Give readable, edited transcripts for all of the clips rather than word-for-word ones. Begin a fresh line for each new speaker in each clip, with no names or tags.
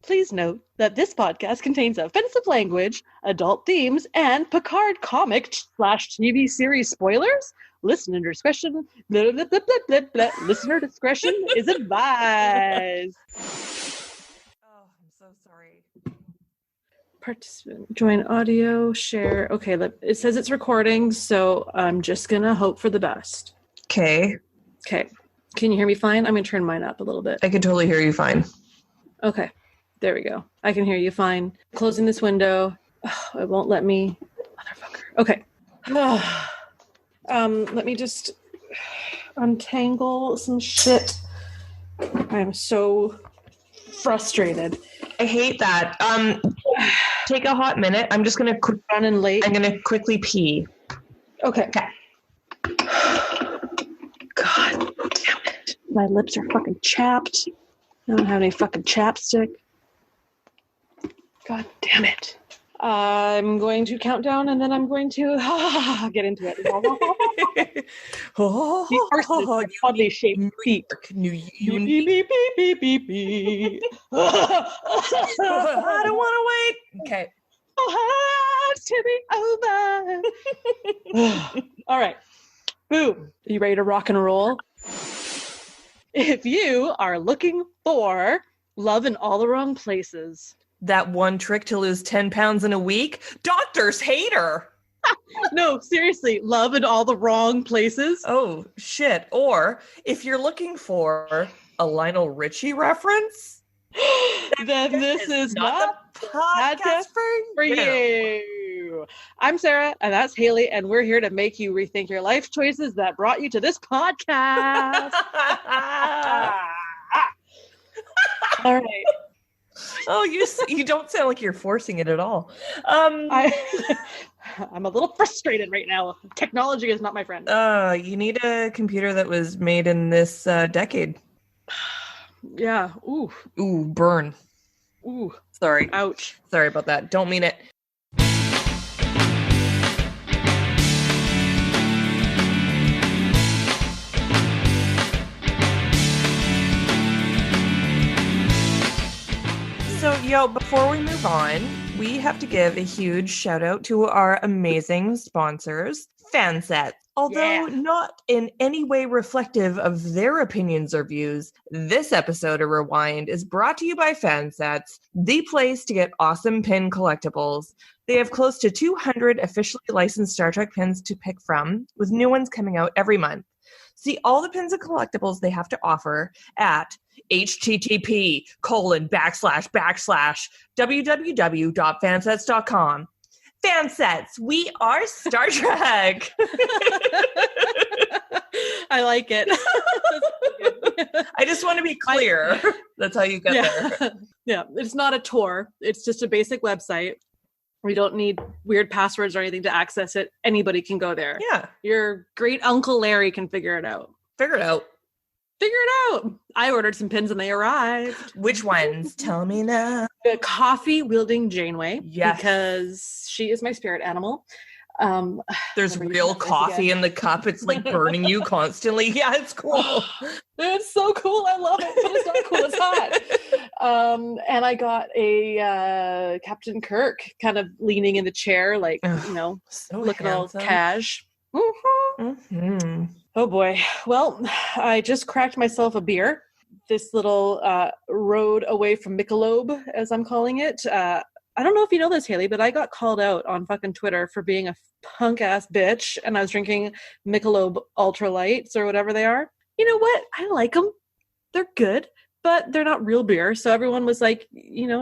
Please note that this podcast contains offensive language, adult themes, and Picard comic/TV series spoilers. Listener discretion, listener discretion is advised.
Oh, I'm so sorry.
Participant, join audio, share. Okay, it says it's recording, so I'm just gonna hope for the best.
Okay.
Okay. Can you hear me fine? I'm gonna turn mine up a little bit.
I can totally hear you fine.
Okay. There we go. I can hear you fine. Closing this window. Oh, it won't let me. Motherfucker. Okay. Let me just untangle some shit. I am so frustrated.
I hate that. Take a hot minute. I'm just gonna
running late.
I'm gonna quickly pee.
Okay. God damn it. My lips are fucking chapped. I don't have any fucking chapstick. God damn it. I'm going to count down and then I'm going to get into it. Oddly shaped feet.
Beep, beep, beep, beep, beep. I don't want to wait. Okay.
To be over. All right. Boom. Are you ready to rock and roll? If you are looking for love in all the wrong places,
that one trick to lose 10 pounds in a week? Doctors hate her.
No, seriously, love in all the wrong places.
Oh, shit. Or if you're looking for a Lionel Richie reference,
then this is not the podcast for you. I'm Sarah, and that's Haley, and we're here to make you rethink your life choices that brought you to this podcast. All right.
Oh, you don't sound like you're forcing it at all.
I'm a little frustrated right now. Technology is not my friend.
You need a computer that was made in this decade.
Yeah. Ooh.
Ooh, burn.
Ooh.
Sorry.
Ouch.
Sorry about that. Don't mean it. So, before we move on, we have to give a huge shout out to our amazing sponsors, Fansets. Although not in any way reflective of their opinions or views, this episode of Rewind is brought to you by Fansets, the place to get awesome pin collectibles. They have close to 200 officially licensed Star Trek pins to pick from, with new ones coming out every month. See all the pins and collectibles they have to offer at http://www.fansets.com. Fansets, we are Star Trek.
I like it.
I just want to be clear. That's how you get there.
Yeah, it's not a tour. It's just a basic website. We don't need weird passwords or anything to access it. Anybody can go there.
Yeah.
Your great Uncle Larry can figure it out.
Figure it out.
I ordered some pins and they arrived.
Which ones? Tell me now.
The coffee-wielding Janeway.
Yes.
Because she is my spirit animal.
There's real coffee in the cup. It's like burning you constantly. Yeah, it's cool.
It's so cool. I love it. But it's not cool. It's hot. And I got a Captain Kirk kind of leaning in the chair, like,
so
looking
handsome.
all cash.
Mm-hmm.
Oh boy. Well, I just cracked myself a beer. This little road away from Michelob, as I'm calling it. I don't know if you know this, Haley, but I got called out on fucking Twitter for being a punk ass bitch, and I was drinking Michelob Ultralights or whatever they are. You know what? I like them. They're good, but they're not real beer. So everyone was like,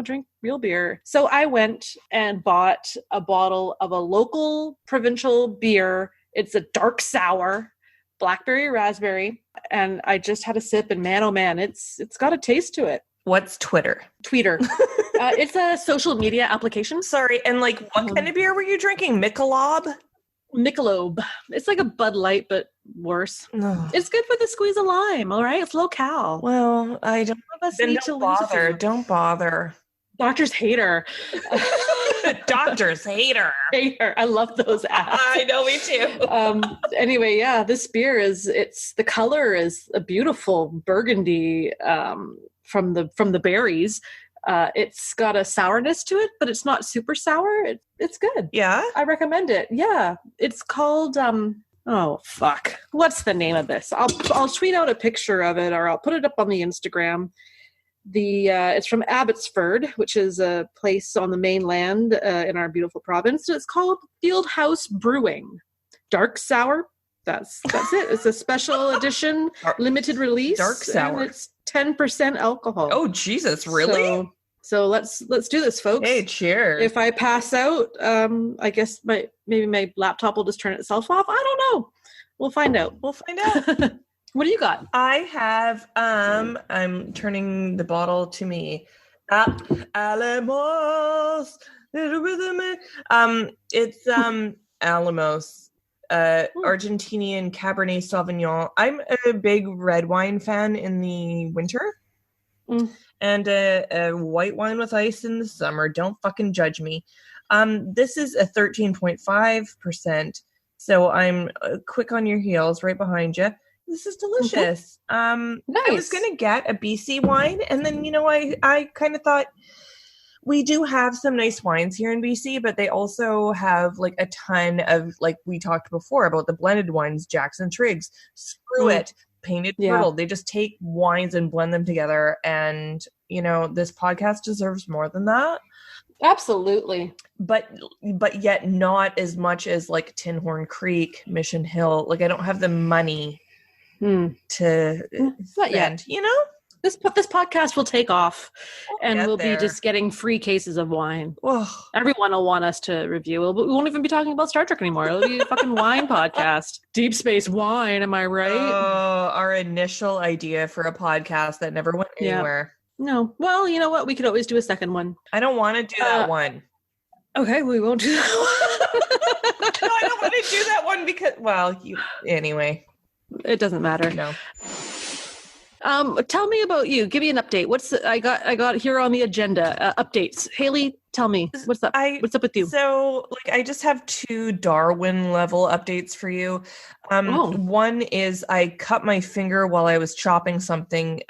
drink real beer. So I went and bought a bottle of a local provincial beer. It's a dark sour. Blackberry raspberry, and I just had a sip, and man, oh man, it's got a taste to it.
What's Twitter?
Tweeter. It's a social media application.
Sorry, and what kind of beer were you drinking? Michelob?
Michelob. It's like a Bud Light, but worse.
No.
It's good with a squeeze of lime, all right? It's low cal.
Well, I don't.
Then
don't bother. Don't bother.
Doctors hate her.
Doctors hate her.
Hate her. I love those ads.
I know, me too.
Anyway, yeah, this beer the color is a beautiful burgundy from the berries. It's got a sourness to it, but it's not super sour. It's good.
Yeah?
I recommend it. Yeah. It's called, oh, fuck. What's the name of this? I'll tweet out a picture of it, or I'll put it up on the Instagram. It's from Abbotsford, which is a place on the mainland in our beautiful province. It's called Fieldhouse Brewing. Dark sour. That's it. It's a special edition, limited release.
Dark sour.
And it's 10% alcohol.
Oh, Jesus, really?
So let's do this, folks.
Hey, cheers.
If I pass out, I guess maybe my laptop will just turn itself off. I don't know. We'll find out. What do you got?
I have, I'm turning the bottle to me. Alamos. It's Alamos, Argentinian Cabernet Sauvignon. I'm a big red wine fan in the winter. And a white wine with ice in the summer. Don't fucking judge me. This is a 13.5%. So I'm quick on your heels, right behind you. This is delicious.
Nice.
I was going to get a BC wine. And then, I kind of thought we do have some nice wines here in BC, but they also have like a ton of, like we talked before about the blended wines, Jackson Triggs. Screw it. Painted Turtle. They just take wines and blend them together. And, this podcast deserves more than that.
Absolutely.
But yet not as much as like Tin Horn Creek, Mission Hill. Like I don't have the money to spend,
This podcast will take off, and we'll be just getting free cases of wine.
Oh.
Everyone will want us to review. We won't even be talking about Star Trek anymore. It'll be a fucking wine podcast. Deep space wine, am I right?
Oh, our initial idea for a podcast that never went anywhere.
No. Well, you know what? We could always do a second one.
I don't want to do that one.
Okay, we won't do that one.
No, I don't want to do that one because, anyway.
It doesn't matter.
No.
Tell me about you. Give me an update. I got here on the agenda, updates. Haley, tell me, what's up? What's up with you?
So, I just have 2 Darwin level updates for you. One is I cut my finger while I was chopping something,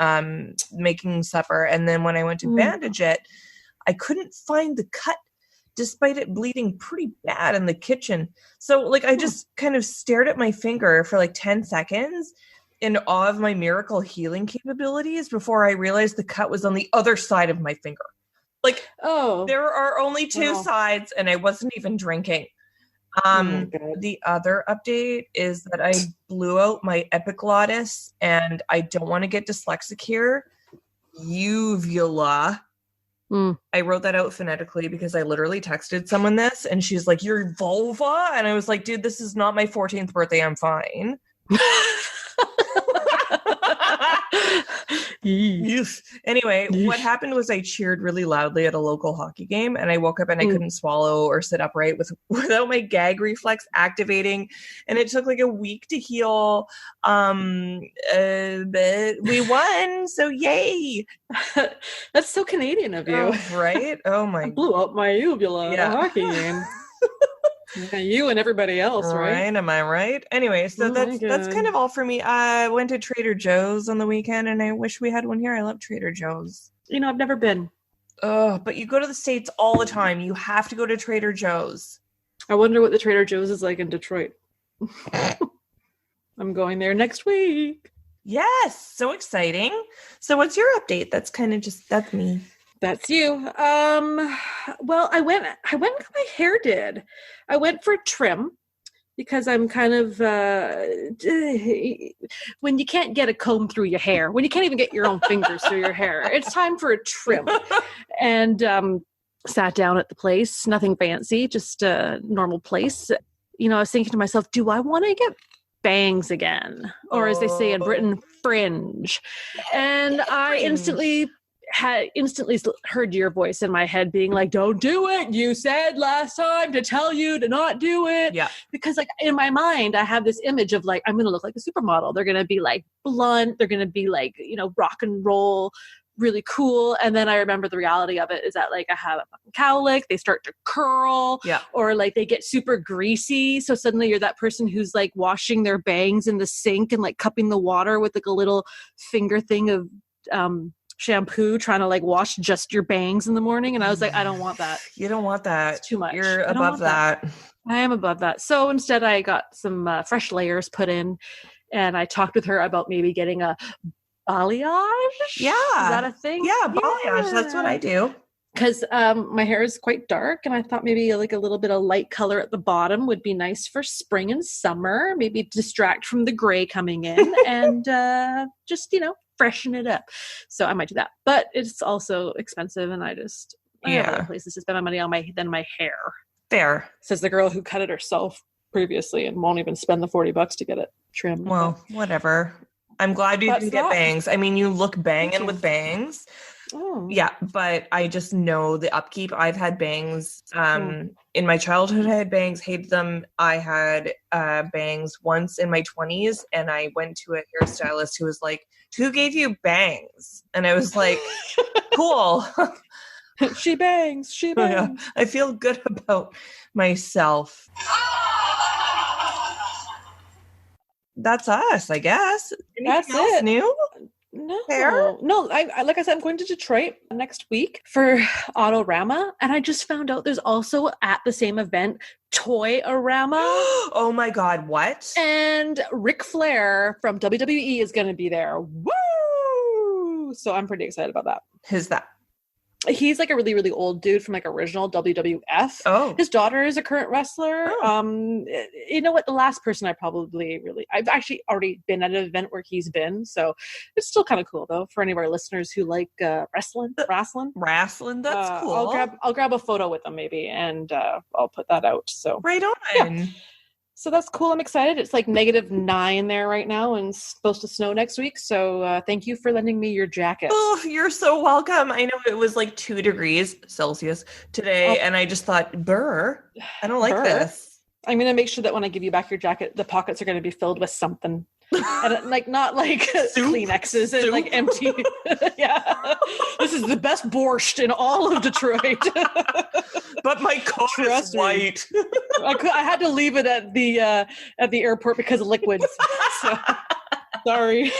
making supper. And then when I went to bandage it, I couldn't find the cut despite it bleeding pretty bad in the kitchen. So, I just kind of stared at my finger for 10 seconds in awe of my miracle healing capabilities before I realized the cut was on the other side of my finger. There are only 2 sides, and I wasn't even drinking. The other update is that I blew out my epiglottis, and I don't want to get dyslexic here. Uvula. I wrote that out phonetically because I literally texted someone this, and she's like, "Your vulva?" And I was like, "Dude, this is not my 14th birthday. I'm fine." Anyway, what happened was I cheered really loudly at a local hockey game, and I woke up and I couldn't swallow or sit upright without my gag reflex activating, and it took a week to heal. But we won, so yay!
That's so Canadian of you,
right? Oh my!
I blew up my uvula at a hockey game. Yeah, you and everybody else, right?
Am I right? Anyway, so that's kind of all for me. I went to Trader Joe's on the weekend, and I wish we had one here. I love Trader Joe's.
I've never been.
Oh, but you go to the States all the time. You have to go to Trader Joe's.
I wonder what the Trader Joe's is like in Detroit. I'm going there next week.
Yes, so exciting. So what's your update? That's kind of that's me.
That's you. Well, I went got my hair did. I went for a trim because I'm kind of, when you can't get a comb through your hair, when you can't even get your own fingers through your hair, it's time for a trim. And sat down at the place, nothing fancy, just a normal place. I was thinking to myself, do I want to get bangs again? Or as they say in Britain, fringe. And I instantly heard your voice in my head being like, don't do it. You said last time to tell you to not do it.
Yeah.
Because in my mind, I have this image of I'm going to look like a supermodel. They're going to be blunt. They're going to be rock and roll, really cool. And then I remember the reality of it is that I have a fucking cowlick. They start to curl.
Yeah.
Or they get super greasy. So suddenly you're that person who's washing their bangs in the sink and cupping the water with a little finger thing of, shampoo trying to like wash just your bangs in the morning. And I was like, I don't want that.
You don't want that.
It's too much.
You're above that.
I am above that. So instead I got some fresh layers put in, and I talked with her about maybe getting a balayage.
Yeah.
Is that a thing?
Yeah, balayage. That's what I do.
Because my hair is quite dark, and I thought maybe like a little bit of light color at the bottom would be nice for spring and summer, maybe distract from the gray coming in and just, freshen it up. So I might do that. But it's also expensive, and I have other places to spend my money on than my hair.
Fair.
Says the girl who cut it herself previously and won't even spend the $40 to get it trimmed.
Well, whatever. I'm glad you didn't get bangs. I mean, you look banging with bangs.
Oh.
Yeah, but I just know the upkeep. I've had bangs. In my childhood, I had bangs, hated them. I had bangs once in my 20s, and I went to a hairstylist who was like, "Who gave you bangs?" And I was like, "Cool."
She bangs. She bangs.
Yeah, I feel good about myself. That's us, I guess. Anything else new?
No. I like I said, I'm going to Detroit next week for Autorama, and I just found out there's also at the same event Toy-orama.
Oh my God, what?
And Ric Flair from WWE is going to be there. Woo! So I'm pretty excited about that.
Who's that?
He's like a really, really old dude from like original WWF.
Oh.
His daughter is a current wrestler.
Oh.
You know what? The last person I've actually already been at an event where he's been. So it's still kind of cool though for any of our listeners who like wrestling.
Wrestling, that's cool.
I'll grab a photo with them maybe, and I'll put that out. So
right on.
Yeah. So that's cool. I'm excited. It's like -9 there right now, and it's supposed to snow next week. So thank you for lending me your jacket.
Oh, you're so welcome. I know it was like 2 degrees Celsius today, and I just thought, I don't like this.
I'm going to make sure that when I give you back your jacket, the pockets are going to be filled with something. And like not like Kleenexes and like empty. Yeah, this is the best borscht in all of Detroit.
But my coat is white.
I had to leave it at the airport because of liquids. So, sorry,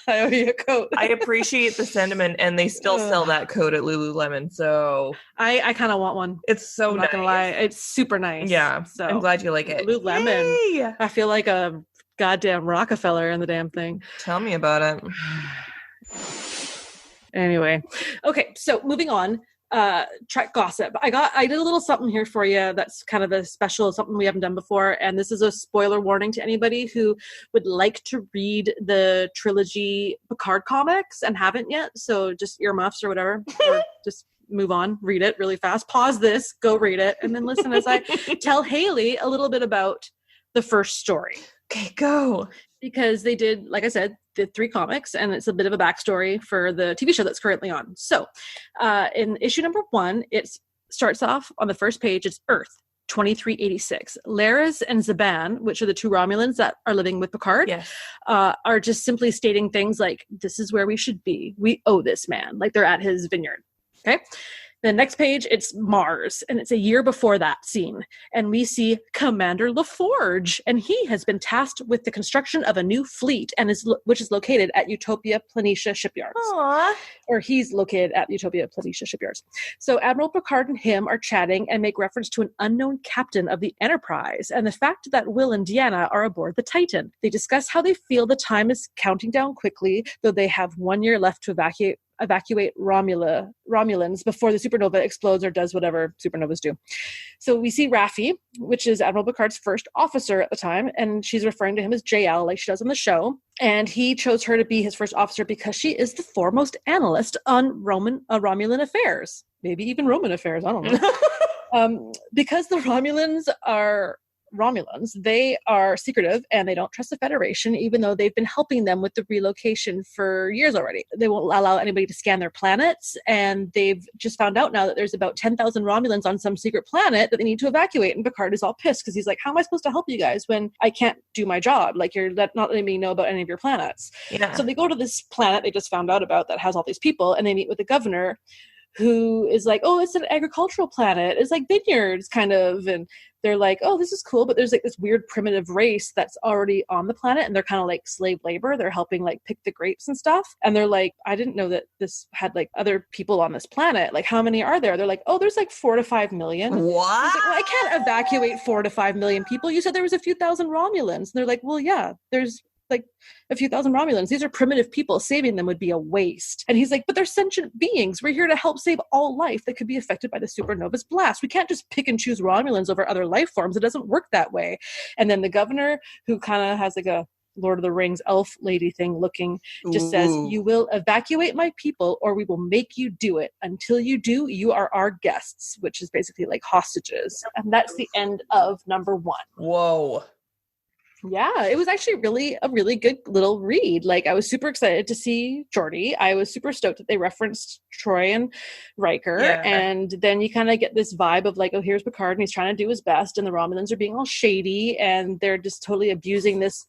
I owe you a coat.
I appreciate the sentiment, and they still sell that coat at Lululemon. So
I kind of want one.
It's so
I'm
nice.
not gonna lie, it's super nice.
Yeah, so I'm glad you like it.
Lululemon.
Yay!
I feel like a goddamn Rockefeller in the damn thing.
Tell me about it.
Anyway, okay, so moving on. Trek gossip. I did a little something here for you that's kind of a special, something we haven't done before, and this is a spoiler warning to anybody who would like to read the trilogy Picard comics and haven't yet. So just earmuffs or whatever, or just move on, read it really fast. Pause this, go read it, and then listen as I tell Haley a little bit about the first story.
Okay, go.
Because they did, like I said, the 3 comics, and it's a bit of a backstory for the TV show that's currently on. So in issue number 1, it starts off on the first page. It's Earth 2386. Laris and Zaban, which are the 2 Romulans that are living with Picard,
yes.
Are just simply stating things like, this is where we should be. We owe this man. Like they're at his vineyard. Okay. The next page, it's Mars, and it's a year before that scene. And we see Commander LaForge, and he has been tasked with the construction of a new fleet, which is located at Utopia Planitia Shipyards.
Aww.
Or he's located at Utopia Planitia Shipyards. So Admiral Picard and him are chatting and make reference to an unknown captain of the Enterprise and the fact that Will and Deanna are aboard the Titan. They discuss how they feel the time is counting down quickly, though they have 1 year left to evacuate Romulans before the supernova explodes or does whatever supernovas do. So we see Raffi, which is Admiral Picard's first officer at the time, and she's referring to him as JL like she does on the show. And he chose her to be his first officer because she is the foremost analyst on Romulan affairs. Maybe even Roman affairs, I don't know. Because the Romulans, they are secretive and they don't trust the Federation, even though they've been helping them with the relocation for years already. They won't allow anybody to scan their planets, and they've just found out now that there's about 10,000 Romulans on some secret planet that they need to evacuate, and Picard is all pissed because he's like, how am I supposed to help you guys when I can't do my job? Like, you're not letting me know about any of your planets.
Yeah.
So they go to this planet they just found out about that has all these people, and they meet with the governor, who is like, oh, it's an agricultural planet. It's like vineyards kind of. And they're like, oh, this is cool. But there's like this weird primitive race that's already on the planet. And they're kind of like slave labor. They're helping like pick the grapes and stuff. And they're like, I didn't know that this had like other people on this planet. Like, how many are there? They're like, oh, there's like 4 to 5 million.
What?
Like, well, I can't evacuate 4 to 5 million people. You said there was a few thousand Romulans. And they're like, well, yeah, there's like a few thousand Romulans. These are primitive people. Saving them would be a waste. And he's like, but they're sentient beings. We're here to help save all life that could be affected by the supernova's blast. We can't just pick and choose Romulans over other life forms. It doesn't work that way. And then the governor, who kind of has like a Lord of the Rings elf lady thing looking, just says, you will evacuate my people or we will make you do it. Until you do, you are our guests, which is basically like hostages. And that's the end of number 1.
Whoa.
Yeah, it was actually a really good little read. Like, I was super excited to see Geordi. I was super stoked that they referenced Troy and Riker. Yeah. And then you kind of get this vibe of like, oh, here's Picard and he's trying to do his best. And the Romulans are being all shady and they're just totally abusing this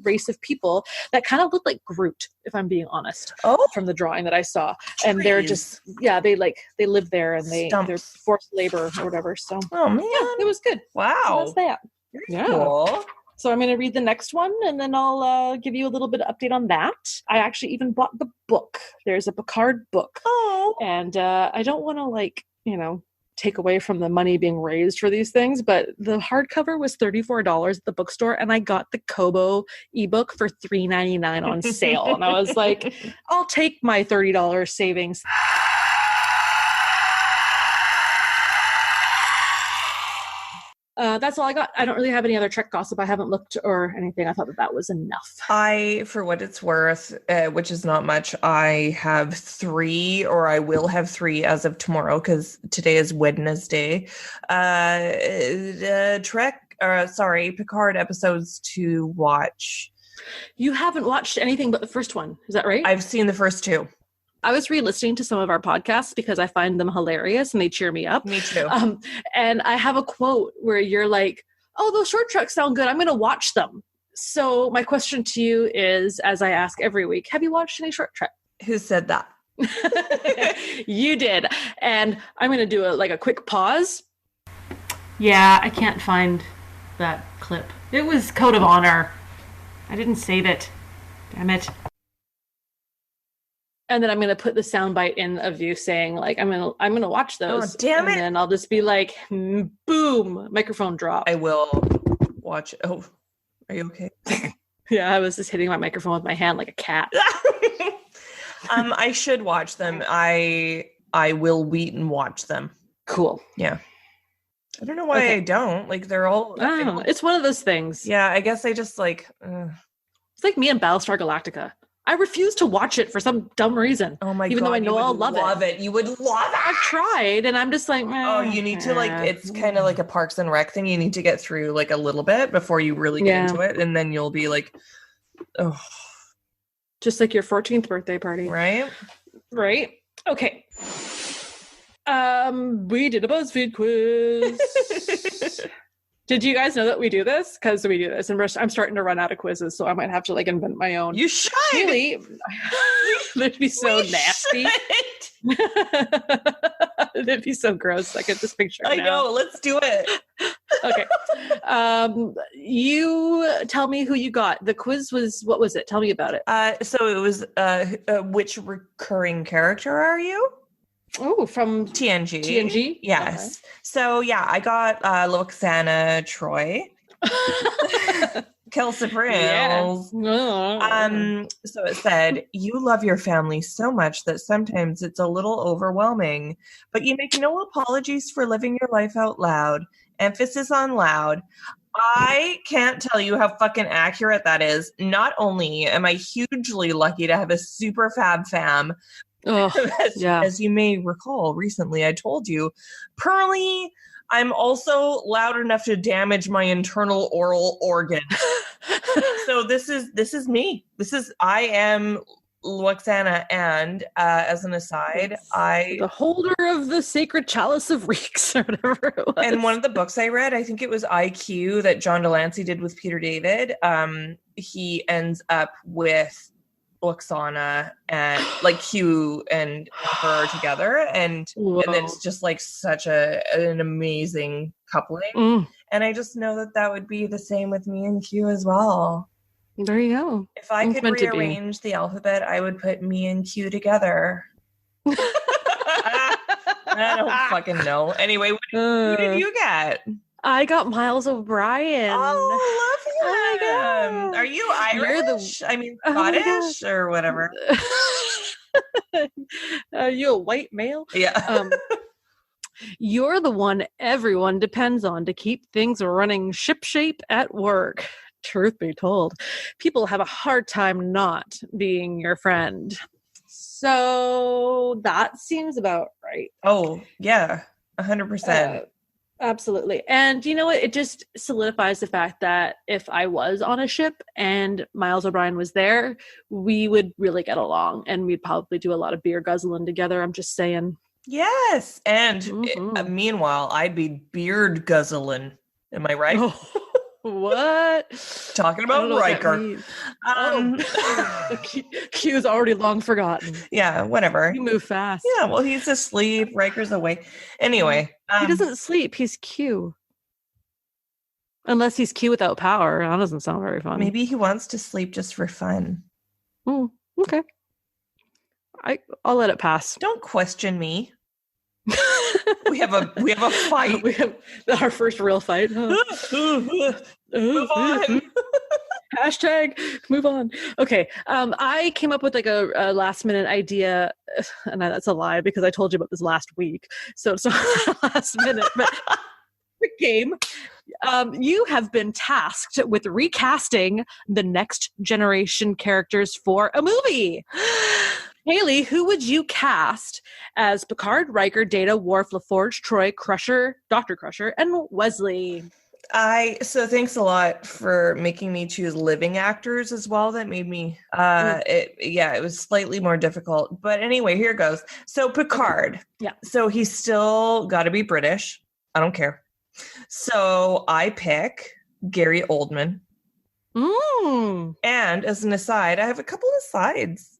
race of people that kind of look like Groot, if I'm being honest, from the drawing that I saw. And they're just, they live there and they're forced labor or whatever. So,
oh man,
yeah, it was good.
Wow.
So that's that.
Yeah. Cool.
So I'm going to read the next one, and then I'll give you a little bit of update on that. I actually even bought the book. There's a Picard book.
Oh.
And I don't want to, take away from the money being raised for these things, but the hardcover was $34 at the bookstore, and I got the Kobo ebook for $3.99 on sale. And I was like, I'll take my $30 savings. That's all I got. I don't really have any other Trek gossip. I haven't looked or anything. I thought that was enough.
For what it's worth, which is not much, I have 3, or I will have 3 as of tomorrow, because today is Wednesday. Picard episodes to watch.
You haven't watched anything but the first one. Is that right?
I've seen the first 2.
I was re-listening to some of our podcasts because I find them hilarious and they cheer me up.
Me too.
And I have a quote where you're like, oh, those short treks sound good. I'm going to watch them. So my question to you is, as I ask every week, have you watched any short trek?
Who said that?
You did. And I'm going to do a quick pause. Yeah, I can't find that clip. It was Code of Honor. I didn't save it. Damn it. And then I'm going to put the soundbite in of you saying, like, I'm going to watch those.
Oh, damn it.
And then I'll just be like, boom, microphone drop.
I will watch. Oh, are you okay?
Yeah, I was just hitting my microphone with my hand like a cat.
I should watch them. I will wait and watch them.
Cool.
Yeah. I don't know why I don't. Like, they're all...
I don't know. It's one of those things.
Yeah, I guess I just, like...
It's like me and Battlestar Galactica. I refuse to watch it for some dumb reason.
Oh my God.
Even though I know I'll love it.
You would love it.
I've tried, and I'm just like,
oh, you need to, like, it's kind of like a Parks and Rec thing. You need to get through, like, a little bit before you really get into it, and then you'll be like, oh.
Just like your 14th birthday party.
Right?
Right? Okay. We did a BuzzFeed quiz. Did you guys know that we do this? Because we do this, and I'm starting to run out of quizzes, so I might have to like invent my own.
You should.
Really? That'd be so nasty. That'd be so gross. I could just picture.
I know. Let's do it.
Okay. You tell me who you got. The quiz was, what was it? Tell me about it.
So it was which recurring character are you?
Oh, from
TNG.
TNG?
Yes. Okay. So, yeah, I got Loxana Troy. Kelsa Prills.
Yeah.
So it said, you love your family so much that sometimes it's a little overwhelming, but you make no apologies for living your life out loud. Emphasis on loud. I can't tell you how fucking accurate that is. Not only am I hugely lucky to have a super fab fam, as you may recall, recently I told you, Pearly, I'm also loud enough to damage my internal aural organ. So this is me. I am Loxana, and as an aside,
the holder of the sacred chalice of reeks, or whatever it was.
And one of the books I read, I think it was IQ that John Delancey did with Peter David. He ends up with Lwaxana and like Q and her are together, and then it's just like such an amazing coupling. And I just know that would be the same with me and Q as well.
There you go.
If I could rearrange the alphabet, I would put me and Q together. I don't fucking know. Anyway, who did you get?
I got Miles O'Brien.
Oh, love him. Are you Irish? Scottish or whatever.
Are you a white male?
Yeah.
You're the one everyone depends on to keep things running shipshape at work. Truth be told, people have a hard time not being your friend. So that seems about right.
Oh, yeah. 100%.
Absolutely. And you know what? It just solidifies the fact that if I was on a ship and Miles O'Brien was there, we would really get along and we'd probably do a lot of beer guzzling together. I'm just saying.
Yes. And meanwhile, I'd be beard guzzling. Am I right?
Oh, what?
Talking about Riker.
Q's already long forgotten.
Yeah, whatever.
You move fast.
Yeah, well, he's asleep. Riker's away. Anyway.
He doesn't sleep. He's Q. Unless he's Q without power. That doesn't sound very fun.
Maybe he wants to sleep just for fun.
Okay. I'll let it pass.
Don't question me. we have a fight.
We have our first real fight.
Move on.
Hashtag move on. Okay. I came up with like a last minute idea, and that's a lie because I told you about this last week. So it's not last minute, but quick game. You have been tasked with recasting the next generation characters for a movie. Haley, who would you cast as Picard, Riker, Data, Worf, LaForge, Troy, Crusher, Dr. Crusher, and Wesley?
So thanks a lot for making me choose living actors as well. That made me, it was slightly more difficult. But anyway, here goes. So Picard. Okay.
Yeah.
So he's still got to be British. I don't care. So I pick Gary Oldman. And as an aside, I have a couple of sides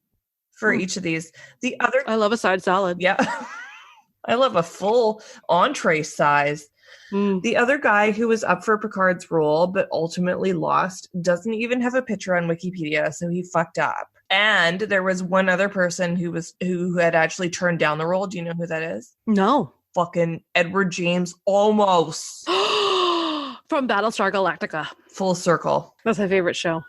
for each of these. I
love a side salad.
Yeah. I love a full entree size. The other guy who was up for Picard's role but ultimately lost doesn't even have a picture on Wikipedia, so he fucked up. And there was one other person who had actually turned down the role. Do you know who that is?
No.
Fucking Edward James Olmos.
From Battlestar Galactica.
Full circle.
That's my favorite show.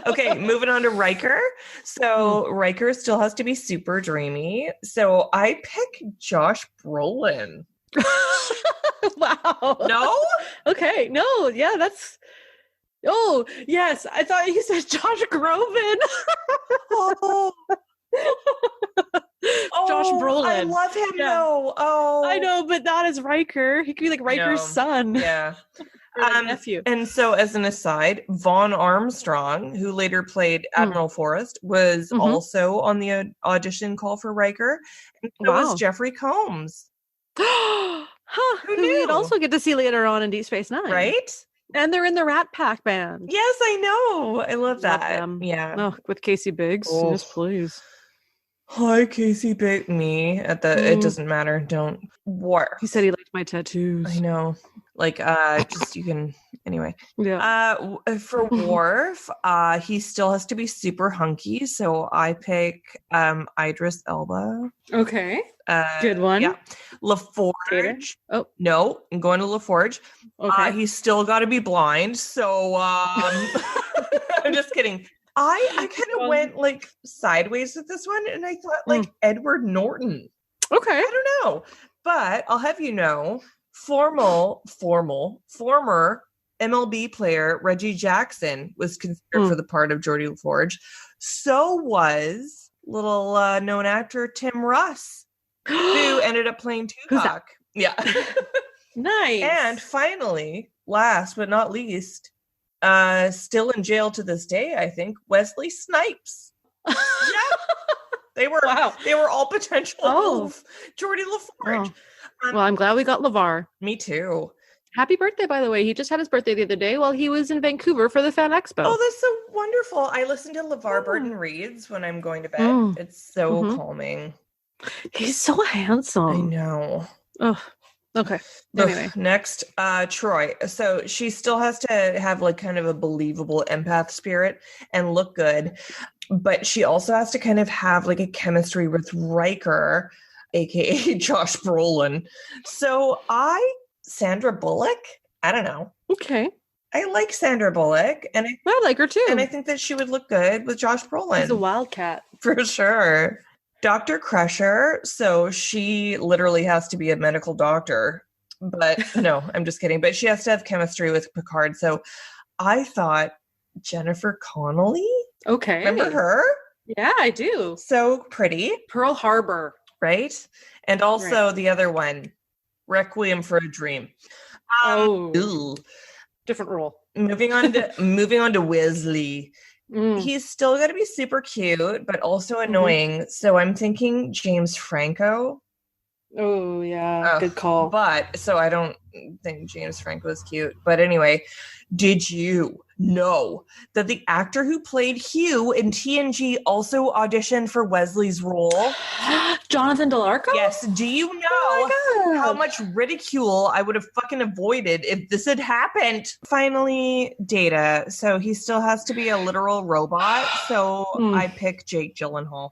Okay, moving on to Riker. So Riker still has to be super dreamy. So I pick Josh Brolin.
Wow.
No?
Okay. No. Yeah, that's... Oh, yes. I thought you said Josh Groban. Josh Brolin.
I love him, though. Oh.
I know, but not as Riker. He could be like Riker's son.
Yeah.
Nephew.
And so, as an aside, Vaughn Armstrong, who later played Admiral Forrest, was also on the audition call for Riker. And so was Jeffrey Combs.
Who knew? We'd also get to see later on in Deep Space Nine.
Right?
And they're in the Rat Pack band.
Yes, I know. I love that. Yeah.
Oh, with Casey Biggs. Oh. Yes, please.
Hi, Casey Biggs. Me at the. It doesn't matter. Don't. Worf.
He said he liked my tattoos.
I know. Like, just you can. Anyway.
Yeah.
For Worf, he still has to be super hunky, so I pick Idris Elba.
Okay. Good one.
Yeah. LaForge.
Oh
no, I'm going to LaForge.
Okay.
He's still got to be blind, so I'm just kidding. I kind of went like sideways with this one, and I thought like Edward Norton.
Okay.
I don't know, but I'll have you know, former MLB player Reggie Jackson was considered for the part of Geordie LaForge. So was little known actor Tim Russ, who ended up playing Tuvok. Yeah.
Nice.
And finally, last but not least, still in jail to this day, I think, Wesley Snipes. Yeah. They were all potential of Geordie LaForge.
Oh. Well, I'm glad we got LeVar.
Me too.
Happy birthday, by the way. He just had his birthday the other day while he was in Vancouver for the Fan Expo.
Oh, that's so wonderful. I listen to LeVar Burton reads when I'm going to bed. It's so calming.
He's so handsome.
I know.
Oh, okay. Anyway.
Next, Troy. So she still has to have like kind of a believable empath spirit and look good. But she also has to kind of have like a chemistry with Riker, aka Josh Brolin. So Sandra Bullock? I don't know.
Okay.
I like Sandra Bullock, and
I like her too.
And I think that she would look good with Josh Brolin.
She's a wildcat.
For sure. Dr. Crusher, so she literally has to be a medical doctor. But no, I'm just kidding. But she has to have chemistry with Picard. So I thought Jennifer Connelly.
Okay.
Remember her?
Yeah, I do.
So pretty.
Pearl Harbor.
Right? And also the other one. Requiem for a Dream.
Different role.
Moving on to Wesley. He's still got to be super cute, but also annoying. So I'm thinking James Franco.
Oh yeah, good call.
But so I don't think James Franco is cute. But anyway, did you know that the actor who played Hugh in TNG also auditioned for Wesley's role?
Jonathan Delarco?
Yes. Do you know how much ridicule I would have fucking avoided if this had happened? Finally, Data. So he still has to be a literal robot. So I pick Jake Gyllenhaal.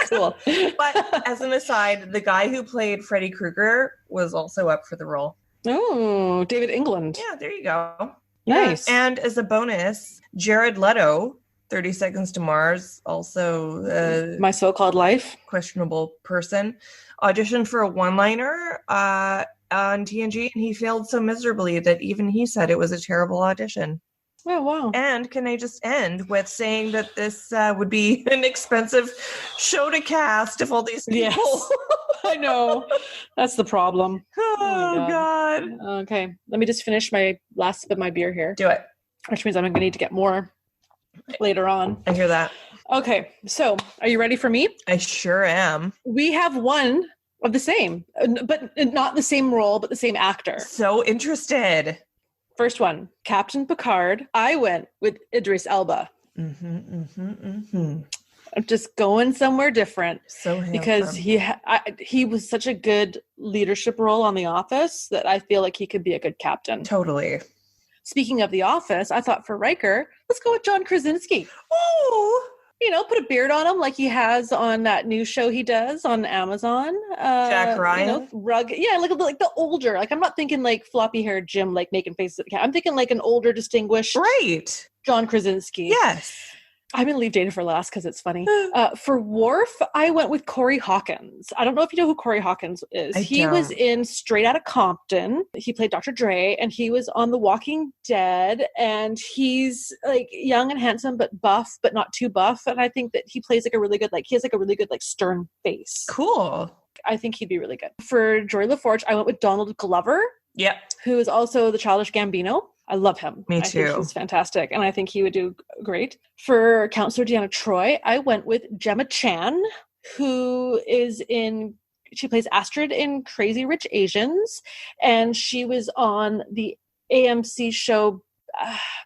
Cool.
But as an aside, the guy who played Freddy Krueger was also up for the role.
Oh, David England.
Yeah, there you go.
Nice.
Yeah. And as a bonus, Jared Leto, 30 Seconds to Mars, also
My So-Called Life,
questionable person, auditioned for a one-liner on TNG, and he failed so miserably that even he said it was a terrible audition.
Oh, wow.
And can I just end with saying that this would be an expensive show to cast if all these people...
Yes. I know. That's the problem.
Oh God.
Okay. Let me just finish my last sip of my beer here.
Do it.
Which means I'm going to need to get more later on.
I hear that.
Okay. So are you ready for me?
I sure am.
We have one of the same, but not the same role, but the same actor.
So interested.
First one, Captain Picard. I went with Idris Elba. I'm just going somewhere different.
So handsome.
Because he was such a good leadership role on The Office that I feel like he could be a good captain.
Totally.
Speaking of The Office, I thought for Riker, let's go with John Krasinski.
Oh,
put a beard on him like he has on that new show he does on Amazon.
Jack Ryan.
Rugged. Yeah, like the older. Like I'm not thinking like floppy haired Jim, like making faces at the cat. I'm thinking like an older, distinguished.
Right.
John Krasinski.
Yes.
I'm going to leave Data for last because it's funny. For Worf, I went with Corey Hawkins. I don't know if you know who Corey Hawkins is. He was in Straight Outta Compton. He played Dr. Dre, and he was on The Walking Dead. And he's like young and handsome, but buff, but not too buff. And I think that he plays like a really good, he has like a really good, stern face.
Cool.
I think he'd be really good. For Jory LaForge, I went with Donald Glover.
Yep.
Who is also the Childish Gambino. I love him.
Me too.
I think he's fantastic, and I think he would do great. For Counselor Deanna Troi, I went with Gemma Chan, who she plays Astrid in Crazy Rich Asians, and she was on the AMC show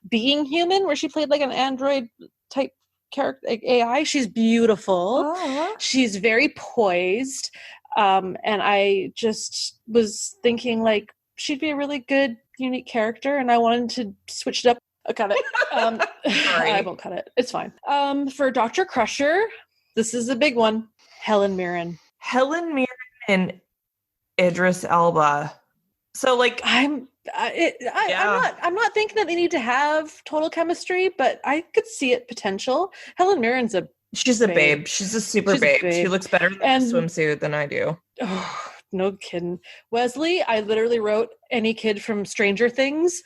Being Human, where she played like an android type character, like AI. She's beautiful.
Aww.
She's very poised, and I just was thinking like she'd be a really good unique character, and I wanted to switch it up. I'll cut it. I won't cut it. It's fine. For Dr. Crusher, this is a big one. Helen Mirren
and Idris Elba. So
I'm not thinking that they need to have total chemistry, but I could see it potential. Helen Mirren's
she's a babe. She's a super babe. She looks better in a swimsuit than I do.
Oh, no kidding. Wesley, I literally wrote any kid from Stranger Things.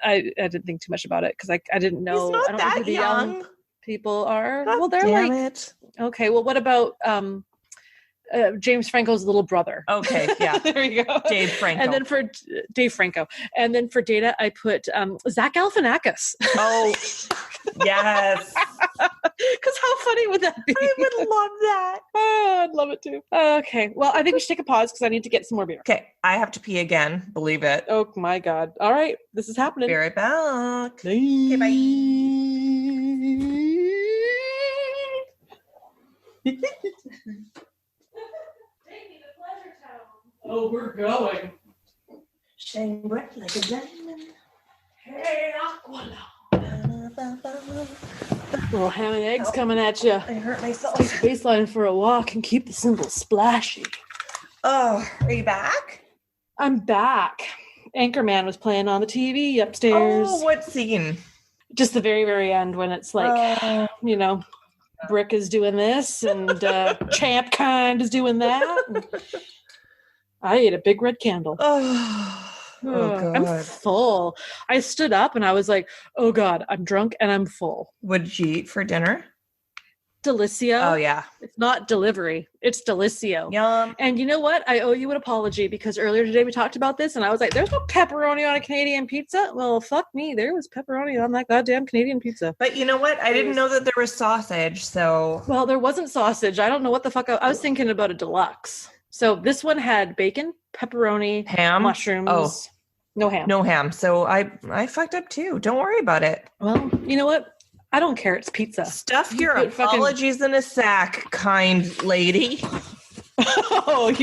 I didn't think too much about it because I didn't know.
He's not
I don't
that
know who the young people are.
God
well, they're
damn it.
Okay. Well, what about James Franco's little brother.
Okay, yeah.
There you go.
Dave Franco.
And then for Dave Franco. And then for Data, I put Zach Galifianakis.
Oh, yes.
Because how funny would that be?
I would love that.
Oh, I'd love it too. Okay. Well, I think we should take a pause because I need to get some more beer.
Okay, I have to pee again. Believe it.
Oh my God. All right. This is happening.
Be right back.
Bye.
Okay, bye.
Oh, we're going.
Shine bright like a diamond.
Hey, Aquila. Little ham and eggs coming at you.
I hurt myself.
Take the baseline for a walk and keep the cymbals splashy.
Oh, are you back?
I'm back. Anchorman was playing on the TV upstairs.
Oh, what scene?
Just the very, very end when it's like, Brick is doing this and Champ Kind is doing that. I ate a big red candle.
Oh, God.
I'm full. I stood up and I was like, oh God, I'm drunk and I'm full.
What did you eat for dinner?
Delicio.
Oh, yeah.
It's not delivery. It's Delicio.
Yum.
And you know what? I owe you an apology because earlier today we talked about this and I was like, there's no pepperoni on a Canadian pizza. Well, fuck me. There was pepperoni on that goddamn Canadian pizza.
But you know what? I didn't know that there was sausage, so...
Well, there wasn't sausage. I don't know what the fuck. I was thinking about a deluxe. So this one had bacon, pepperoni,
ham,
mushrooms.
Oh,
no ham.
No ham. So I fucked up too. Don't worry about it.
Well, you know what? I don't care. It's pizza.
Stuff your apologies in a sack, kind lady.
Oh,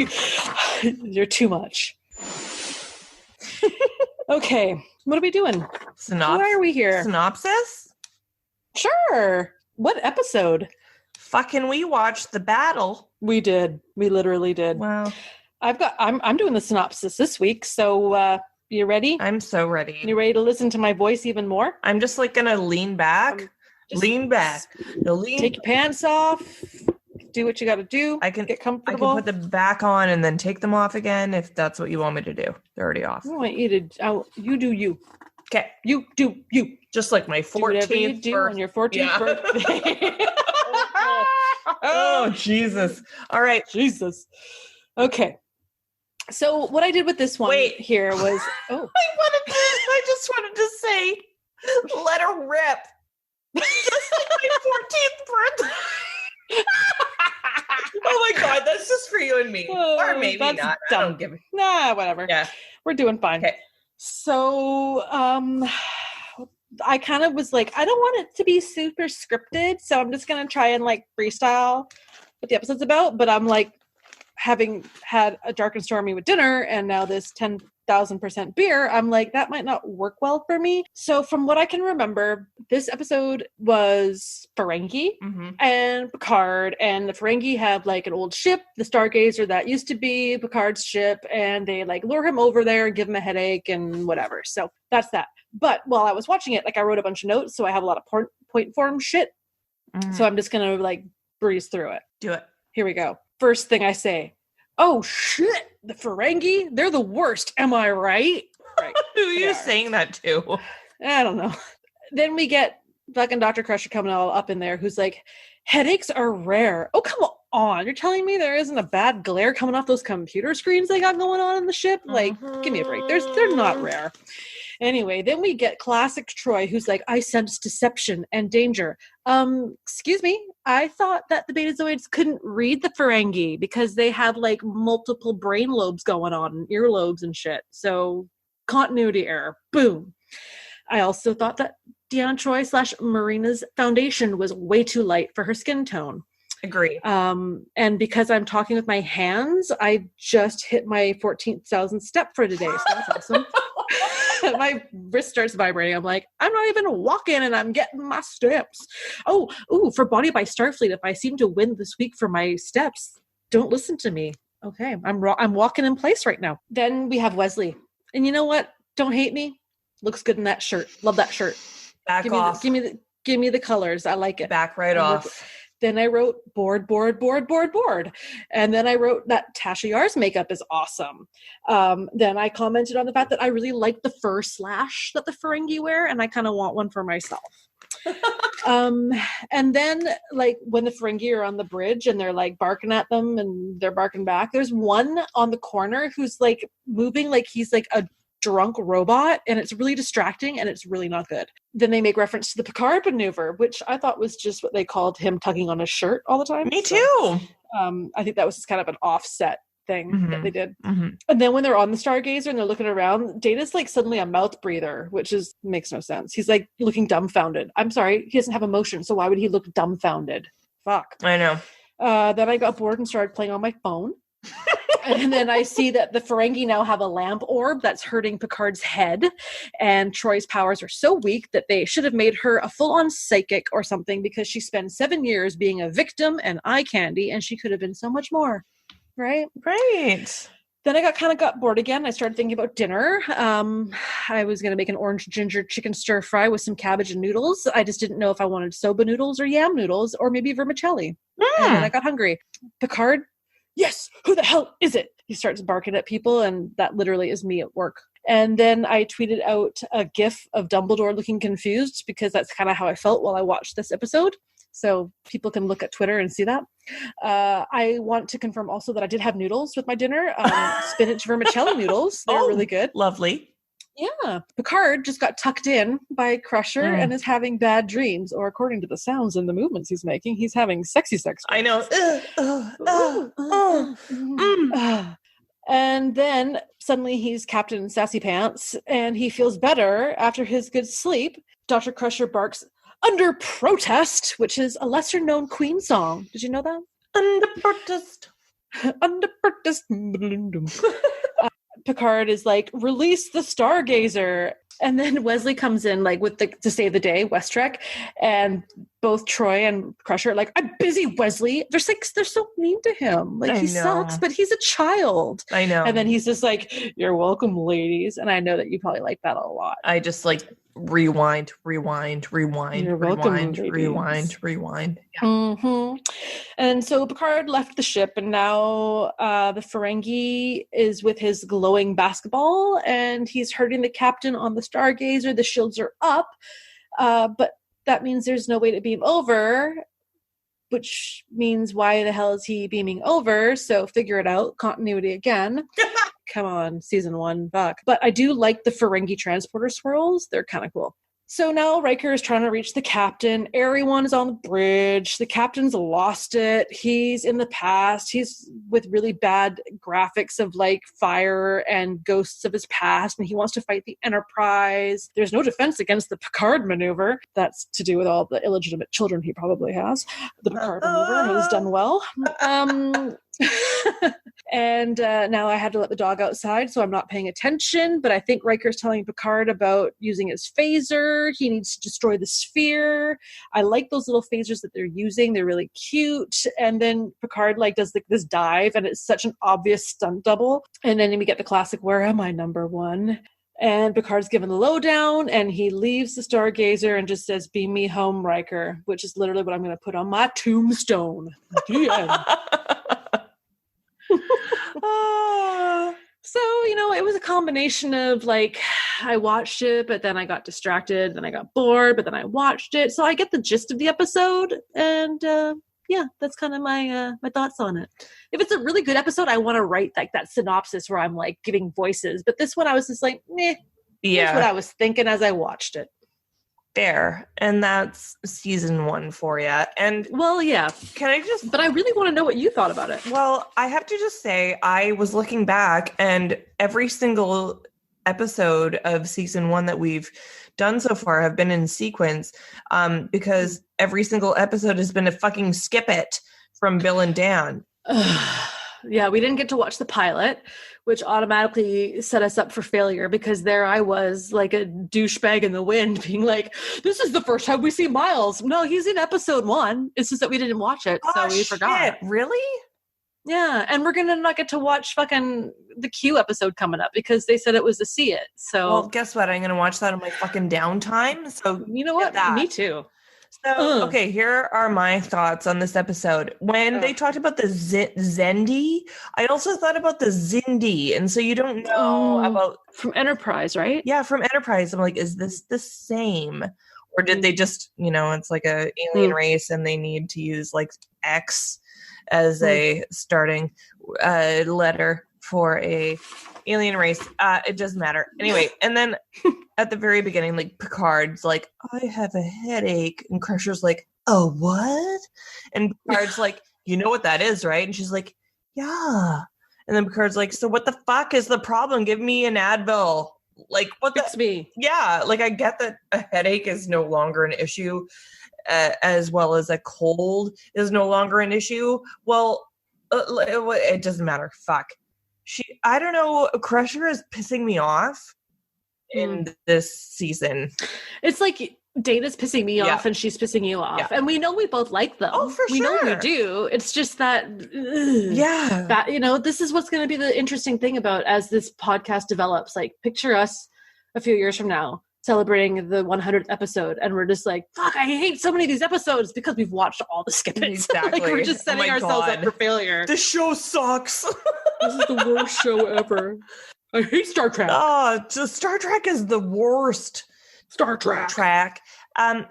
you're too much. Okay, what are we doing? Why are we here?
Synopsis?
Sure. What episode?
Fucking we watched the battle.
We did. We literally did.
Wow.
I'm doing the synopsis this week, so you ready?
I'm so ready.
You ready to listen to my voice even more?
I'm just like gonna lean back. Lean back.
Take your pants off. Do what you got to do.
I can
get comfortable.
I can put them back on and then take them off again if that's what you want me to do. They're already off.
I want you to. You do you.
Okay.
You do you.
Just like my 14th
birthday. On your 14th birthday.
Oh, Jesus. All right.
Jesus. Okay. So what I did with this one here was,
I just wanted to say, let her rip. Just like my 14th birthday. Oh my God, that's just for you and me. Or maybe not.
Dumb.
I don't give a...
Nah, whatever.
Yeah.
We're doing fine.
Okay.
So, I kind of was like, I don't want it to be super scripted, so I'm just going to try and like freestyle what the episode's about. But I'm like, having had a dark and stormy with dinner and now this 10,000% beer, I'm like, that might not work well for me. So from what I can remember, this episode was Ferengi and Picard, and the Ferengi have like an old ship, the Stargazer that used to be Picard's ship, and they like lure him over there and give him a headache and whatever. So that's that. But while I was watching it, like I wrote a bunch of notes, so I have a lot of point form shit. So I'm just going to like breeze through it.
Do it.
Here we go. First thing I say, oh shit, the Ferengi, they're the worst. Am I right? Right.
Who are you saying that to?
I don't know. Then we get fucking Dr. Crusher coming all up in there who's like, headaches are rare. Oh, come on. You're telling me there isn't a bad glare coming off those computer screens they got going on in the ship? Like, give me a break. They're not rare. Anyway, then we get classic Troy, who's like, I sense deception and danger. Excuse me. I thought that the Betazoids couldn't read the Ferengi because they have like multiple brain lobes going on and earlobes and shit. So continuity error. Boom. I also thought that Deanna Troy / Marina's foundation was way too light for her skin tone.
Agree.
And because I'm talking with my hands, I just hit my 14,000th step for today. So that's awesome. My wrist starts vibrating. I'm like, I'm not even walking and I'm getting my steps. For Body by Starfleet, if I seem to win this week for my steps, don't listen to me. Okay, I'm walking in place right now. Then we have Wesley. And you know what? Don't hate me. Looks good in that shirt. Love that shirt.
Back off.
Give me the colors. I like it.
Back right off.
Then I wrote bored. And then I wrote that Tasha Yar's makeup is awesome. Then I commented on the fact that I really like the fur slash that the Ferengi wear, and I kind of want one for myself. And then like when the Ferengi are on the bridge and they're like barking at them and they're barking back, there's one on the corner who's like moving like he's like a drunk robot, and it's really distracting and it's really not good. Then they make reference to the Picard maneuver, which I thought was just what they called him tugging on his shirt all the time.
Me too.
I think that was just kind of an offset thing that they did.
Mm-hmm.
And then when they're on the Stargazer and they're looking around, Data's like suddenly a mouth breather, which is makes no sense. He's like looking dumbfounded. I'm sorry, he doesn't have emotion, so why would he look dumbfounded? Fuck.
I know.
Then I got bored and started playing on my phone. And then I see that the Ferengi now have a lamp orb that's hurting Picard's head, and Troy's powers are so weak that they should have made her a full-on psychic or something, because she spent 7 years being a victim and eye candy, and she could have been so much more. Right? Then I got bored again. I started thinking about dinner. I was going to make an orange ginger chicken stir fry with some cabbage and noodles. I just didn't know if I wanted soba noodles or yam noodles or maybe vermicelli. And then I got hungry. Picard, yes, who the hell is it? He starts barking at people, and that literally is me at work. And then I tweeted out a GIF of Dumbledore looking confused, because that's kind of how I felt while I watched this episode. So people can look at Twitter and see that. I want to confirm also that I did have noodles with my dinner. Spinach vermicelli noodles. They're really good.
Lovely.
Yeah. Picard just got tucked in by Crusher and is having bad dreams, or according to the sounds and the movements he's making, he's having sexy sex.
I know.
And then suddenly he's Captain Sassy Pants, and he feels better after his good sleep. Dr. Crusher barks, "Under Protest," which is a lesser-known Queen song. Did you know that?
Under Protest.
Under Protest. Picard is like, "Release the Stargazer." And then Wesley comes in like with to save the day, Westrek, and both Troy and Crusher are like, "I'm busy, Wesley." They're so mean to him. Like, he sucks, but he's a child.
I know.
And then he's just like, "You're welcome, ladies." And I know that you probably like that a lot.
I just like rewind.
You're welcome,
rewind. Yeah.
Mm-hmm. And so Picard left the ship, and now the Ferengi is with his glowing basketball, and he's hurting the captain on the Stargazer. The shields are up, but that means there's no way to beam over, which means why the hell is he beaming over? So figure it out. Continuity again. Come on, season 1, fuck. But I do like the Ferengi transporter swirls. They're kind of cool. So now Riker is trying to reach the captain. Everyone is on the bridge. The captain's lost it. He's in the past. He's with really bad graphics of like fire and ghosts of his past, and he wants to fight the Enterprise. There's no defense against the Picard maneuver. That's to do with all the illegitimate children he probably has. The Picard maneuver has done well. And now I had to let the dog outside, so I'm not paying attention. But I think Riker's telling Picard about using his phaser. He needs to destroy the sphere. I like those little phasers that they're using. They're really cute. And then Picard like does like this dive, and it's such an obvious stunt double. And then we get the classic, "Where am I, number one?" And Picard's given the lowdown, and he leaves the Stargazer and just says, "Beam me home, Riker," which is literally what I'm going to put on my tombstone. The end. So, it was a combination of like, I watched it, but then I got distracted, then I got bored, but then I watched it. So I get the gist of the episode, and yeah, that's kind of my thoughts on it. If it's a really good episode, I want to write like that synopsis where I'm like giving voices. But this one, I was just like, meh. Yeah, that's what I was thinking as I watched it.
Fair. And that's season 1 for you. And
well, yeah. But I really want to know what you thought about it.
Well, I have to just say, I was looking back, and every single episode of season 1 that we've done so far have been in sequence, because every single episode has been a fucking skip it from Bill and Dan.
Yeah, we didn't get to watch the pilot, which automatically set us up for failure, because there I was like a douchebag in the wind being like, "This is the first time we see Miles." No, he's in episode 1. It's just that we didn't watch it, so we forgot.
Really?
Yeah, and we're going to not get to watch fucking the Q episode coming up because they said it was to see it. So,
well, guess what? I'm going to watch that on my fucking downtime. So,
you know what? Me too.
So, okay, here are my thoughts on this episode. When they talked about the Zendi, I also thought about the Zindi. And so you don't know about...
From Enterprise, right?
Yeah, from Enterprise. I'm like, is this the same? Or did they just, it's like a alien race and they need to use like X as a starting letter for a alien race? It doesn't matter. Anyway, and then at the very beginning, like Picard's like, I have a headache. And Crusher's like, oh, what? And Picard's like, you know what that is, right? And she's like, yeah. And then Picard's like, so what the fuck is the problem? Give me an Advil. Like, what
Fix me.
Yeah, like I get that a headache is no longer an issue, as well as a cold is no longer an issue. Well, it doesn't matter. Fuck. I don't know. Crusher is pissing me off in this season.
It's like Data's pissing me off and she's pissing you off. And we know we both like them.
Oh, for sure.
We know we do. It's just that, this is what's going to be the interesting thing about as this podcast develops. Like, picture us a few years from now celebrating the 100th episode, and we're just like, fuck, I hate so many of these episodes because we've watched all the skip-ins.
Exactly.
Like, we're just setting ourselves up for failure.
The show sucks.
This is the worst show ever. I hate Star Trek.
Star Trek is the worst.
Star Trek.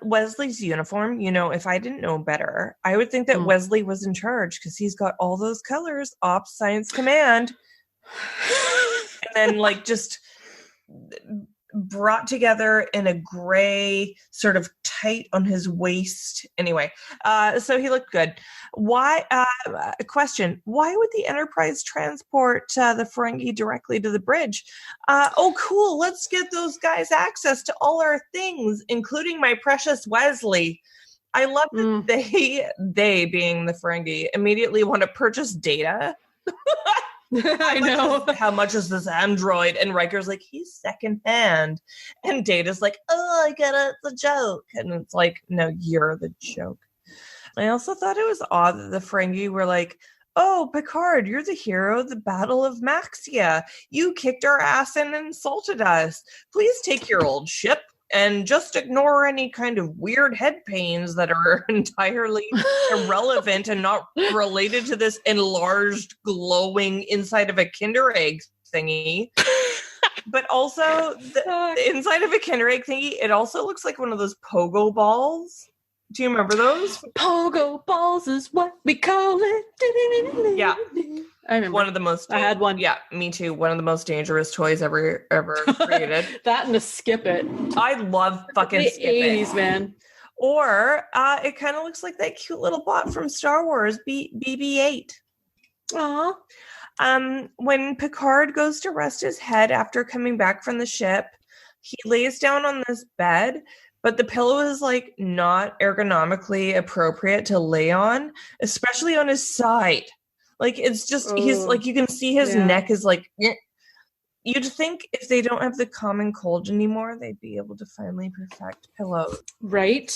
Wesley's uniform, if I didn't know better, I would think that Wesley was in charge because he's got all those colors, Ops, Science, Command. And then just brought together in a gray sort of tight on his waist. Anyway, so he looked good. Why, question, why would the Enterprise transport the Ferengi directly to the bridge? Oh, cool. Let's get those guys access to all our things, including my precious Wesley. I love that they being the Ferengi immediately want to purchase Data.
I know.
How much is this android? And Riker's like, he's secondhand. And Data's like, oh, I get it. It's a joke. And it's like, no, you're the joke. I also thought it was odd that the Ferengi were like, oh, Picard, you're the hero of the Battle of Maxia. You kicked our ass and insulted us. Please take your old ship and just ignore any kind of weird head pains that are entirely irrelevant and not related to this enlarged, glowing inside of a Kinder Egg thingy. But also, the inside of a Kinder Egg thingy, it also looks like one of those pogo balls. Do you remember those?
Pogo balls is what we call it.
Yeah.
I remember.
One of the most...
I had one.
Yeah, me too. One of the most dangerous toys ever created.
That and a Skip It.
I love fucking Skip It.
80s, man.
Or it kind of looks like that cute little bot from Star Wars, BB-8.
Aw.
When Picard goes to rest his head after coming back from the ship, he lays down on this bed, but the pillow is like not ergonomically appropriate to lay on, especially on his side. Like, it's just, he's like, you can see his neck is like, you'd think if they don't have the common cold anymore, they'd be able to finally perfect pillows.
Right.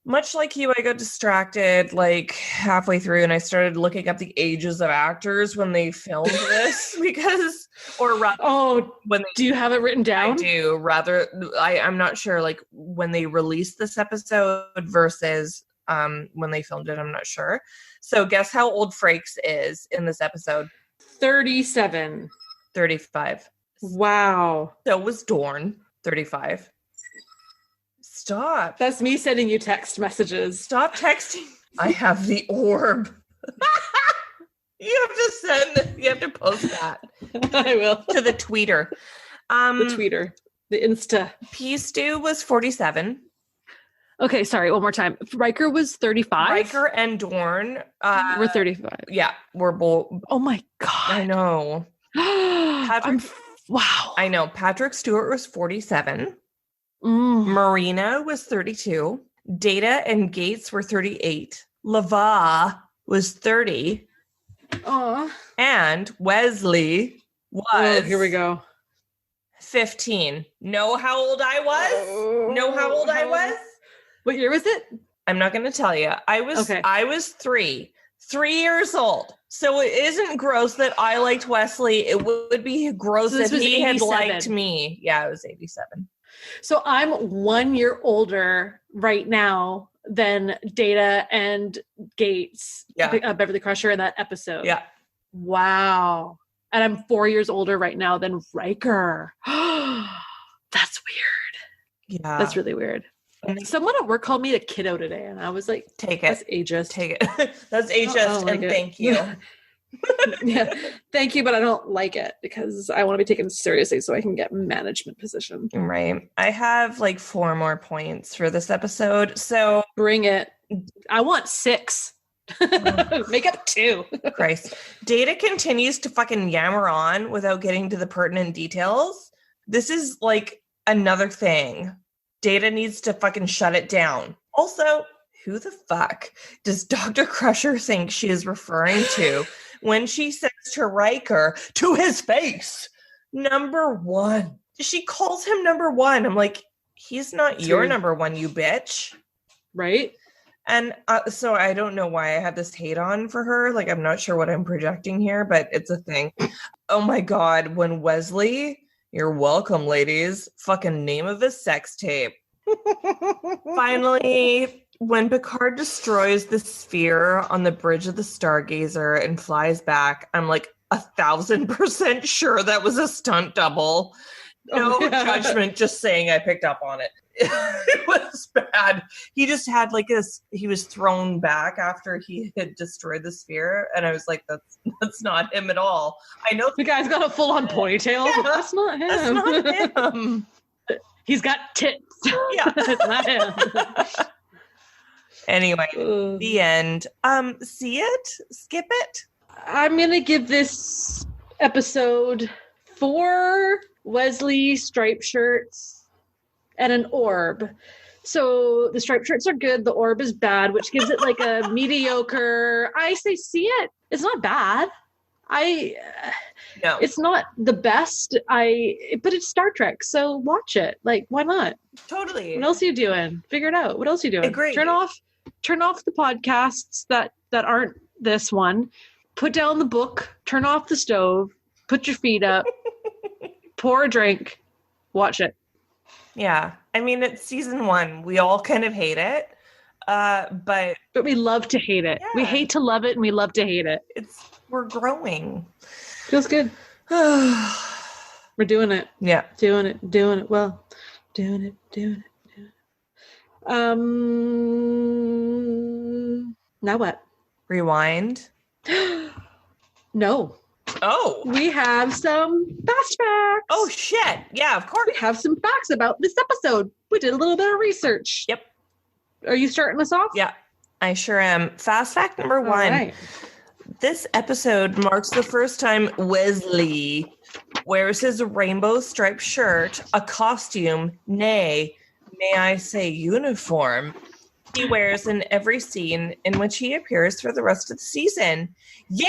Much like you, I got distracted like halfway through and I started looking up the ages of actors when they filmed this because, or rather,
do you have it written down?
I do. Rather, I'm not sure, like when they released this episode versus when they filmed it, I'm not sure. So guess how old Frakes is in this episode?
37.
35.
Wow.
So was Dorn, 35. Stop.
That's me sending you text messages.
Stop texting. I have the orb. You have to post that.
I will.
To the tweeter.
The Insta.
P. Stu was 47.
Okay, sorry, one more time. Riker was 35?
Riker and Dorn.
We're 35.
Yeah, we're both.
Oh my God.
I know.
Wow.
I know. Patrick Stewart was 47. Marina was 32. Data and Gates were 38. Lava was 30. And Wesley was...
here we go.
15. Know how old I was? Know how old I was?
What year was it?
I'm not going to tell you. I was 3 years old. So it isn't gross that I liked Wesley. It would be gross if he had liked me. Yeah, it was 87.
So I'm 1 year older right now than Data and Gates, Beverly Crusher in that episode.
Yeah.
Wow. And I'm 4 years older right now than Riker. That's weird.
Yeah.
That's really weird. Someone at work called me a kiddo today, and I was like,
take it.
That's ageist.
Take it. That's ageist, and thank you.
Yeah, thank you, but I don't like it because I want to be taken seriously so I can get management position.
Right. I have like 4 more points for this episode, so
bring it. I want 6. Make up 2.
Christ. Data continues to fucking yammer on without getting to the pertinent details. This is like another thing. Data needs to fucking shut it down. Also, who the fuck does Dr. Crusher think she is referring to when she says to Riker, to his face, number 1? She calls him number 1. I'm like, he's not your number 1, you bitch.
Right?
And so I don't know why I have this hate on for her. Like, I'm not sure what I'm projecting here, but it's a thing. Oh my God. When Wesley, you're welcome, ladies, fucking name of the sex tape. Finally, when Picard destroys the sphere on the bridge of the Stargazer and flies back, I'm like 1,000% sure that was a stunt double. No judgment, just saying I picked up on it. It was bad. He just had like this, he was thrown back after he had destroyed the sphere, and I was like, that's not him at all. I know
the guy's got a full-on ponytail. Yeah, that's not him.
That's not him.
He's got tits.
Yeah.
That's not him.
Anyway, the end. See it? Skip it?
I'm gonna give this episode 4 Wesley striped shirts and an orb. So the striped shirts are good. The orb is bad, which gives it like a mediocre. I say see it. It's not bad.
No.
It's not the best. But it's Star Trek, so watch it. Like, why not?
Totally.
What else are you doing? Figure it out. What else are you doing?
Agree.
Turn off the podcasts that aren't this one. Put down the book. Turn off the stove. Put your feet up. Pour a drink. Watch it.
Yeah. I mean, it's season 1. We all kind of hate it. But
we love to hate it. Yeah. We hate to love it, and we love to hate it.
We're growing.
Feels good. We're doing it.
Yeah.
Doing it well. Doing it. Now what?
Rewind.
No.
Oh.
We have some fast facts.
Oh, shit. Yeah, of course.
We have some facts about this episode. We did a little bit of research.
Yep.
Are you starting us off?
Yeah, I sure am. Fast fact number 1.
Right.
This episode marks the first time Wesley wears his rainbow striped shirt, a costume, nay, may I say uniform, he wears in every scene in which he appears for the rest of the season. Yeah!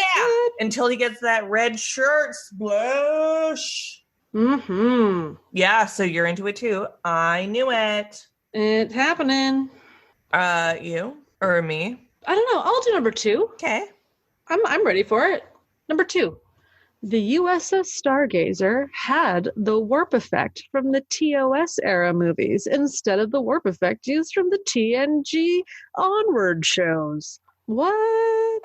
Until he gets that red shirt splash.
Mm-hmm.
Yeah, so you're into it too. I knew it.
It's happening.
You? Or me?
I don't know. I'll do number 2.
Okay.
I'm ready for it. Number 2. The USS Stargazer had the warp effect from the TOS era movies instead of the warp effect used from the TNG onward shows. What?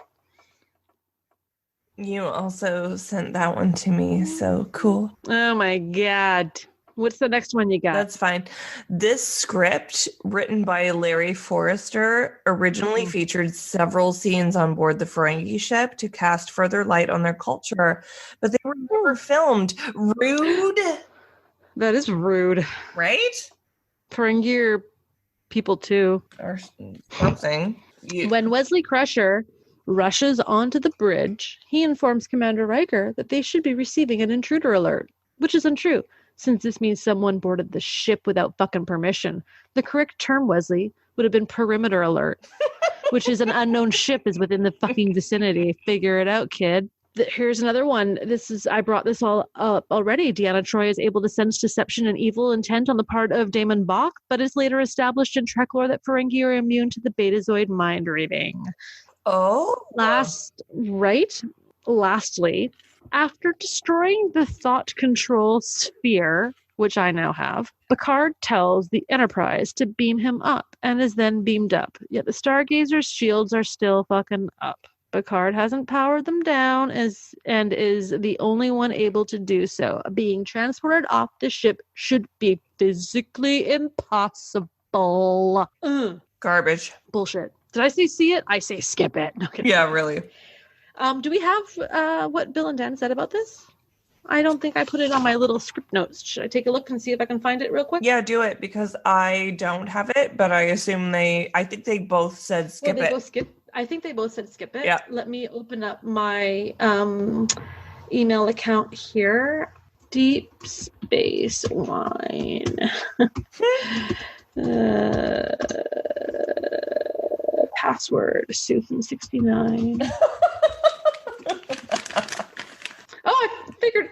You also sent that one to me, so cool.
Oh my God. What's the next one you got?
That's fine. This script, written by Larry Forrester, originally featured several scenes on board the Ferengi ship to cast further light on their culture, but they were never filmed. Rude.
That is rude.
Right?
Ferengi are people too.
Or something.
When Wesley Crusher rushes onto the bridge, he informs Commander Riker that they should be receiving an intruder alert, which is untrue, since this means someone boarded the ship without fucking permission. The correct term, Wesley, would have been perimeter alert, which is an unknown ship is within the fucking vicinity. Figure it out, kid. Here's another one. I brought this all up already. Deanna Troi is able to sense deception and evil intent on the part of Damon Bach, but is later established in Trek lore that Ferengi are immune to the Betazoid mind reading.
Oh.
Lastly, after destroying the thought control sphere, which I now have, Picard tells the Enterprise to beam him up and is then beamed up. Yet the Stargazer's shields are still fucking up. Picard hasn't powered them down and is the only one able to do so. Being transported off the ship should be physically impossible.
Garbage.
Bullshit. Did I say see it? I say skip it. Okay.
Yeah, really.
Do we have what Bill and Dan said about this? I don't think I put it on my little script notes. Should I take a look and see if I can find it real quick?
Yeah, do it, because I don't have it, but I assume I think they both said skip it.
I think they both said skip it.
Yeah.
Let me open up my email account here. Deep Space Wine. Password Susan69. Oh, I figured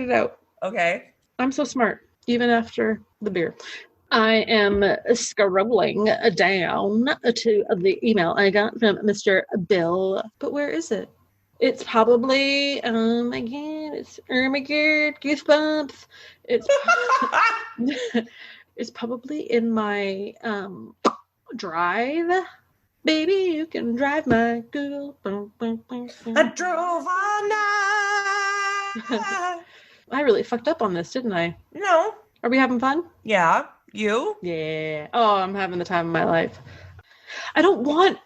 it out.
Okay.
I'm so smart, even after the beer. I am scrolling down to the email I got from Mr. Bill. But where is it? It's probably, oh my god, goosebumps. It's probably in my drive. Baby, you can drive my Google.
I drove all night.
I really fucked up on this, didn't I?
No.
Are we having fun?
Yeah. You?
Yeah. Oh, I'm having the time of my life. I don't want...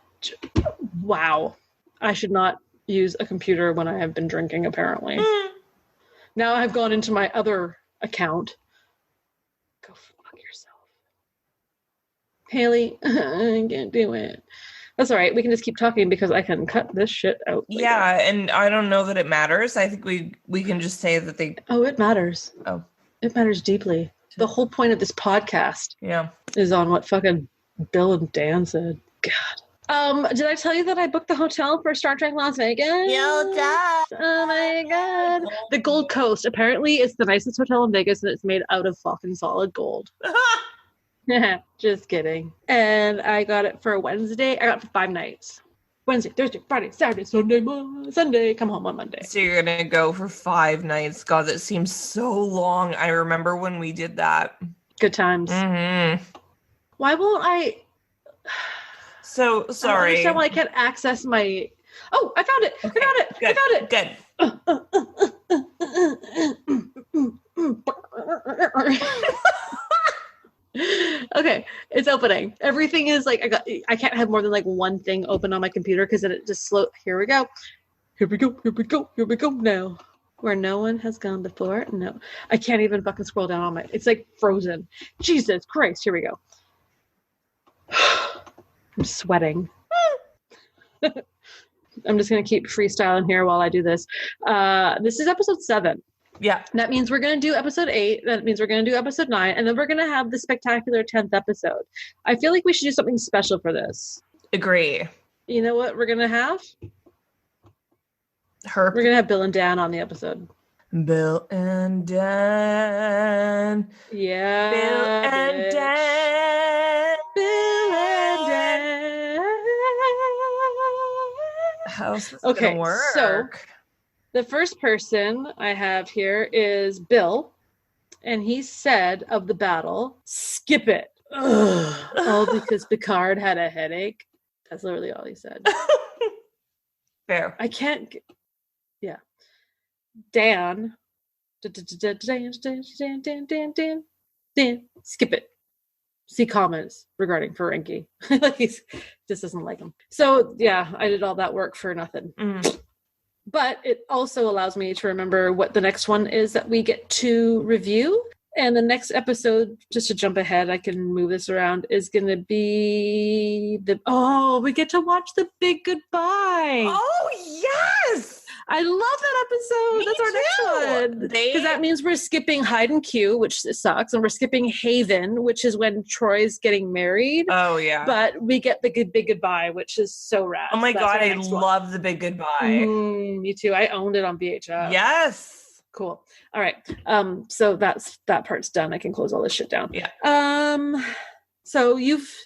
Wow. I should not use a computer when I have been drinking, apparently. Now I've gone into my other account. Go fuck yourself. Haley, I can't do it. That's all right. We can just keep talking because I can cut this shit out later.
Yeah, and I don't know that it matters. I think we can just say that they...
Oh, it matters.
Oh.
It matters deeply. The whole point of this podcast is on what fucking Bill and Dan said. God. Did I tell you that I booked the hotel for Star Trek Las Vegas?
Well done.
Oh my god. The Gold Coast. Apparently it's the nicest hotel in Vegas and it's made out of fucking solid gold. Just kidding. And I got it for Wednesday. I got it for 5 nights. Wednesday, Thursday, Friday, Saturday, Sunday. Come home on Monday.
So you're going to go for 5 nights. God, that seems so long. I remember when we did that.
Good times.
Mm-hmm. Why
won't I...
So, sorry.
I understand why I can't access my... Oh, I found it. Okay. I found it.
Good.
Okay, it's opening. Everything is like I can't have more than like one thing open on my computer because then it just slow. Here we go now. Where no one has gone before. No, I can't even fucking scroll down on my. It's like frozen. Jesus Christ! Here we go. I'm sweating. I'm just gonna keep freestyling here while I do this. This is episode 7.
Yeah.
That means we're going to do episode 8. That means we're going to do episode 9. And then we're going to have the spectacular 10th episode. I feel like we should do something special for this.
Agree.
You know what we're going to have? We're going to have Bill and Dan on the episode.
Bill and Dan.
Yeah.
Bill and Dan.
Bill and Dan.
How's this going to work?
So the first person I have here is Bill, and he said of the battle, skip it. All because Picard had a headache. That's literally all he said.
Fair.
I can't... Yeah. Dan. Dan. Skip it. See comments regarding Ferengi. Like this doesn't like him. So, yeah, I did all that work for nothing. But it also allows me to remember what the next one is that we get to review. And the next episode, just to jump ahead, I can move this around, is going to be we get to watch The Big Goodbye.
Oh, yes!
I love that episode. That's our next one. Because that means we're skipping Hide and Q, which sucks, and we're skipping Haven, which is when Troy's getting married.
Oh, yeah.
But we get the Big Goodbye, which is so rad.
Oh, my God. I love The Big Goodbye.
Me too. I owned it on VHS.
Yes.
Cool. All right. So that part's done. I can close all this shit down.
Yeah.
So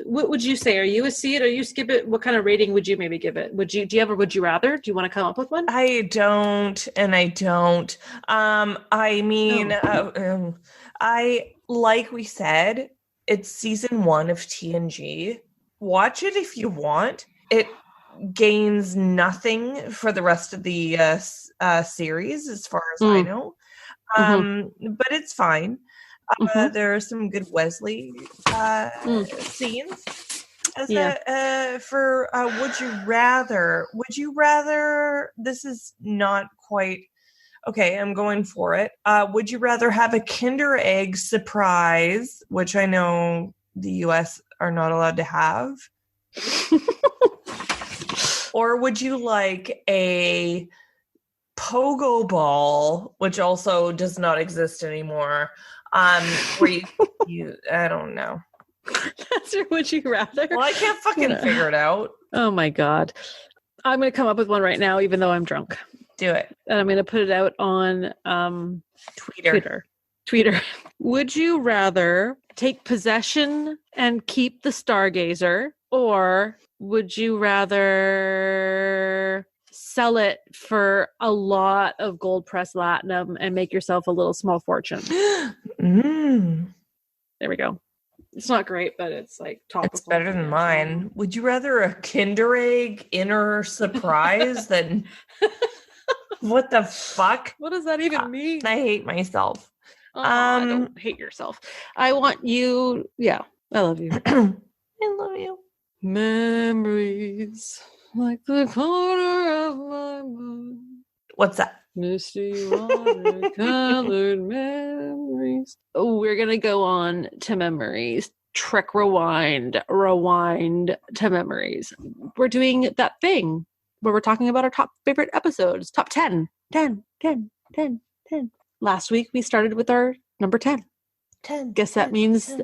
what would you say? Are you a see it or you skip it? What kind of rating would you maybe give it? Do you ever would you rather? Do you want to come up with one?
I don't. I mean, like we said, it's season 1 of TNG. Watch it if you want. It gains nothing for the rest of the series, as far as I know. But it's fine.
Mm-hmm.
There are some good Wesley scenes. For would you rather? This is not quite okay. I'm going for it. Would you rather have a Kinder Egg surprise, which I know the U.S. are not allowed to have, or would you like a Pogo Ball, which also does not exist anymore? Where you I don't know.
That's your would you rather?
Well, I can't fucking figure it out.
Oh my God. I'm going to come up with one right now, even though I'm drunk.
Do it.
And I'm going to put it out on Twitter. Would you rather take possession and keep the Stargazer, or would you rather sell it for a lot of gold press latinum and make yourself a little small fortune? There we go. It's not great, but it's like topical.
It's better than mine. Would you rather a Kinder Egg inner surprise than... What the fuck?
What does that even mean?
I hate myself.
I don't hate yourself. I want you... Yeah, I love you.
I love you.
Memories like the corner of my mind.
What's that?
Misty water-colored memories. Oh, we're going to go on to memories. Trek rewind to memories. We're doing that thing where we're talking about our top favorite episodes. Top 10. 10. Last week, we started with our number 10.
10.
Guess that means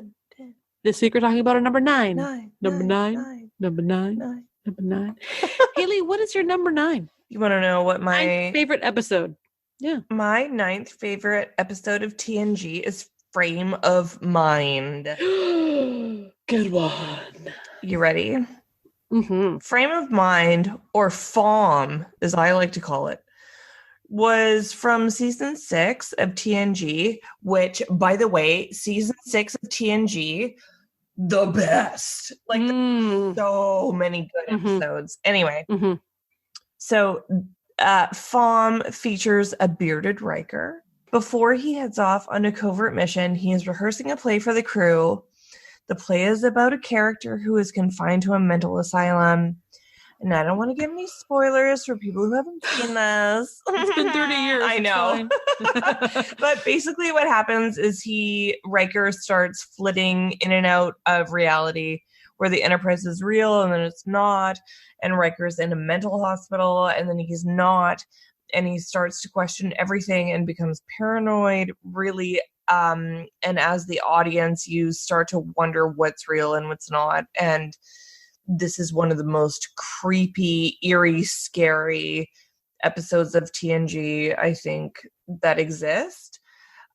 this week we're talking about our number 9. Number 9. Haley, what is your number 9?
You want to know what my
favorite episode? Yeah.
My 9th favorite episode of TNG is Frame of Mind.
Good one.
You ready?
Mm-hmm.
Frame of Mind, or FOM, as I like to call it, was from season 6 of TNG, which, by the way, season 6 of TNG, the best. Like, so many good episodes. Anyway, so FOM features a bearded Riker. Before he heads off on a covert mission, he is rehearsing a play for the crew. The play is about a character who is confined to a mental asylum. And I don't want to give any spoilers for people who haven't seen this.
It's been 30 years.
I know. But basically what happens is Riker starts flitting in and out of reality where the Enterprise is real and then it's not. And Riker's in a mental hospital and then he's not. And he starts to question everything and becomes paranoid, really. And as the audience, you start to wonder what's real and what's not. And this is one of the most creepy, eerie, scary episodes of TNG, I think, that exist.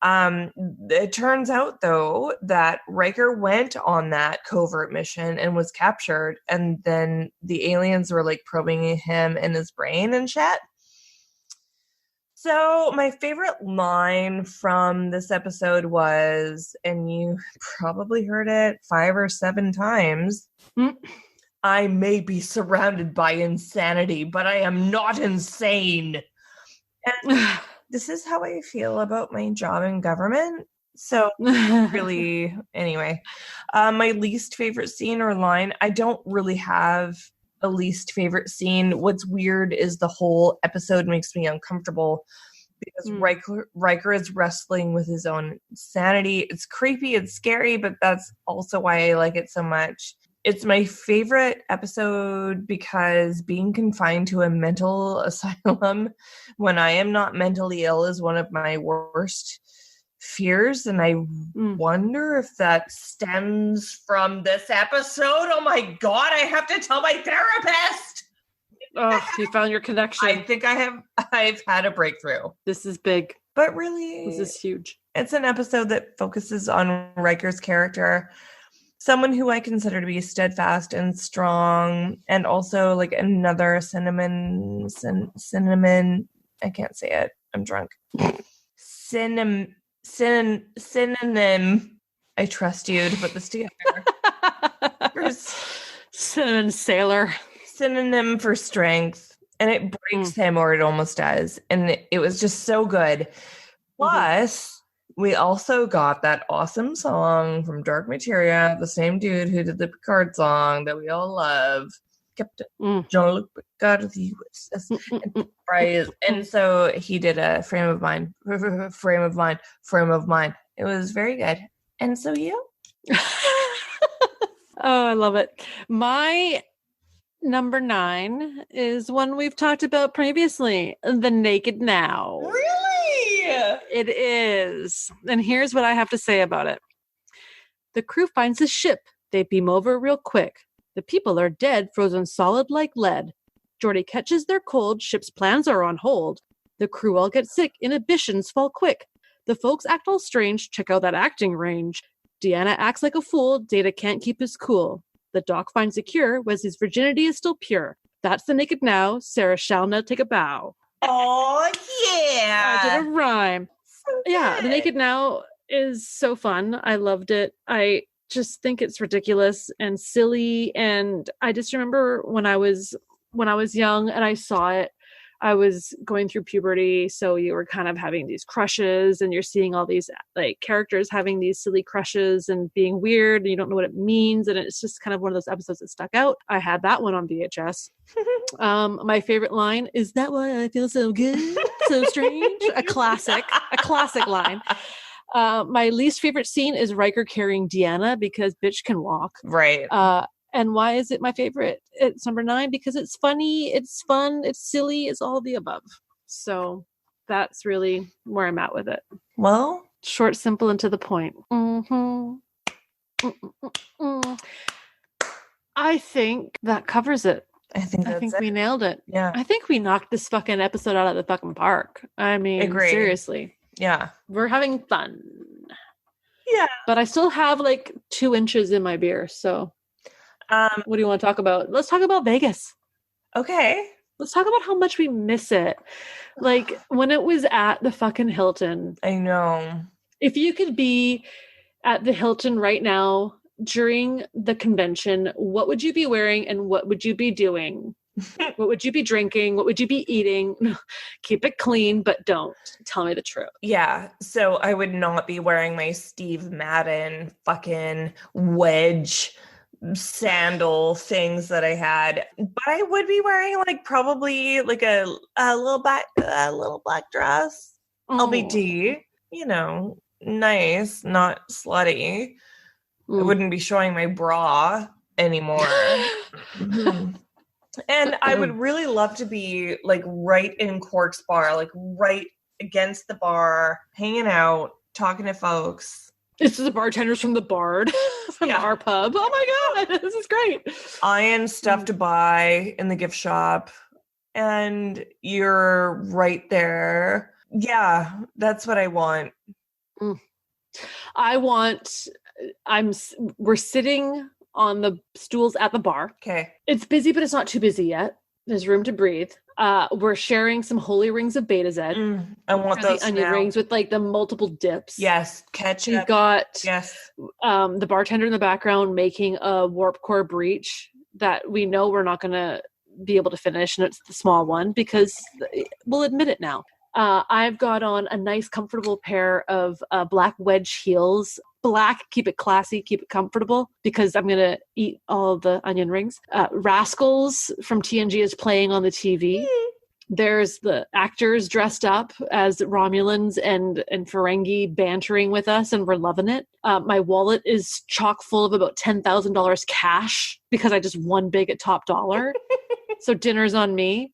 It turns out, though, that Riker went on that covert mission and was captured. And then the aliens were like probing him in his brain and shit. So my favorite line from this episode was, and you probably heard it 5 or 7 times, I may be surrounded by insanity, but I am not insane. And this is how I feel about my job in government. So really, anyway, my least favorite scene or line, I don't really have a least favorite scene. What's weird is the whole episode makes me uncomfortable because Riker is wrestling with his own sanity. It's creepy, it's scary, but that's also why I like it so much. It's my favorite episode because being confined to a mental asylum when I am not mentally ill is one of my worst fears, and I wonder if that stems from this episode. Oh my God, I have to tell my therapist.
Oh, you found your connection.
I think I've had a breakthrough.
This is big.
But really,
this is huge.
It's an episode that focuses on Riker's character, someone who I consider to be steadfast and strong, and also like another cinnamon, I can't say it. I'm drunk. Synonym. I trust you to put this together.
Cinnamon sailor.
Synonym for strength, and it breaks him, or it almost does, and it was just so good. Plus, We also got that awesome song from Dark Materia, the same dude who did the Picard song that we all love. Captain Jean-Luc Picard of the USS Enterprise. And so he did a frame of mind. It was very good. And so you?
Oh, I love it. My number 9 is one we've talked about previously, The Naked Now.
Really?
It is. And here's what I have to say about it. The crew finds a ship. They beam over real quick. The people are dead, frozen solid like lead. Geordi catches their cold. Ship's plans are on hold. The crew all get sick. Inhibitions fall quick. The folks act all strange. Check out that acting range. Deanna acts like a fool. Data can't keep his cool. The doc finds a cure. Wesley's virginity is still pure. That's The Naked Now. Sarah shall now take a bow.
Oh, yeah.
I did a rhyme.
So
yeah, The Naked Now is so fun. I loved it. I just think it's ridiculous and silly. And I just remember when I was young and I saw it, I was going through puberty, so you were kind of having these crushes and you're seeing all these like characters having these silly crushes and being weird and you don't know what it means, and it's just kind of one of those episodes that stuck out. I had that one on VHS. My favorite line is, "That why I feel so good, so strange." A classic line. My least favorite scene is Riker carrying Deanna because bitch can walk.
Right.
And why is it my favorite? It's number 9 because it's funny, it's fun, it's silly, it's all the above. So that's really where I'm at with it.
Well,
short, simple, and to the point. I think that covers it.
I think
we nailed it.
Yeah.
I think we knocked this fucking episode out of the fucking park. I mean, seriously.
Yeah.
We're having fun.
Yeah.
But I still have like 2 inches in my beer, so... what do you want to talk about? Let's talk about Vegas.
Okay.
Let's talk about how much we miss it. Like when it was at the fucking Hilton.
I know.
If you could be at the Hilton right now during the convention, what would you be wearing and what would you be doing? What would you be drinking? What would you be eating? Keep it clean, but don't. Tell me the truth.
Yeah. So I would not be wearing my Steve Madden fucking wedge sandal things that I had, but I would be wearing like probably like a little black dress. LBD, you know, nice, not slutty. I wouldn't be showing my bra anymore. And I would really love to be like right in Cork's bar, like right against the bar, hanging out, talking to folks.
This is the bartenders from the Bard, from our pub. Oh my God, this is great.
Iron stuff to buy in the gift shop, and you're right there. Yeah, that's what I want.
We're sitting on the stools at the bar.
Okay.
It's busy, but it's not too busy yet. There's room to breathe. We're sharing some holy rings of Beta Z.
I want those
onion rings with like the multiple dips.
Yes, ketchup.
We've got the bartender in the background making a warp core breach that we know we're not going to be able to finish, and it's the small one because we'll admit it now. I've got on a nice, comfortable pair of black wedge heels. Black, keep it classy, keep it comfortable, because I'm going to eat all the onion rings. Rascals from TNG is playing on the TV. There's the actors dressed up as Romulans and Ferengi bantering with us, and we're loving it. My wallet is chock full of about $10,000 cash because I just won big at Top Dollar. So dinner's on me.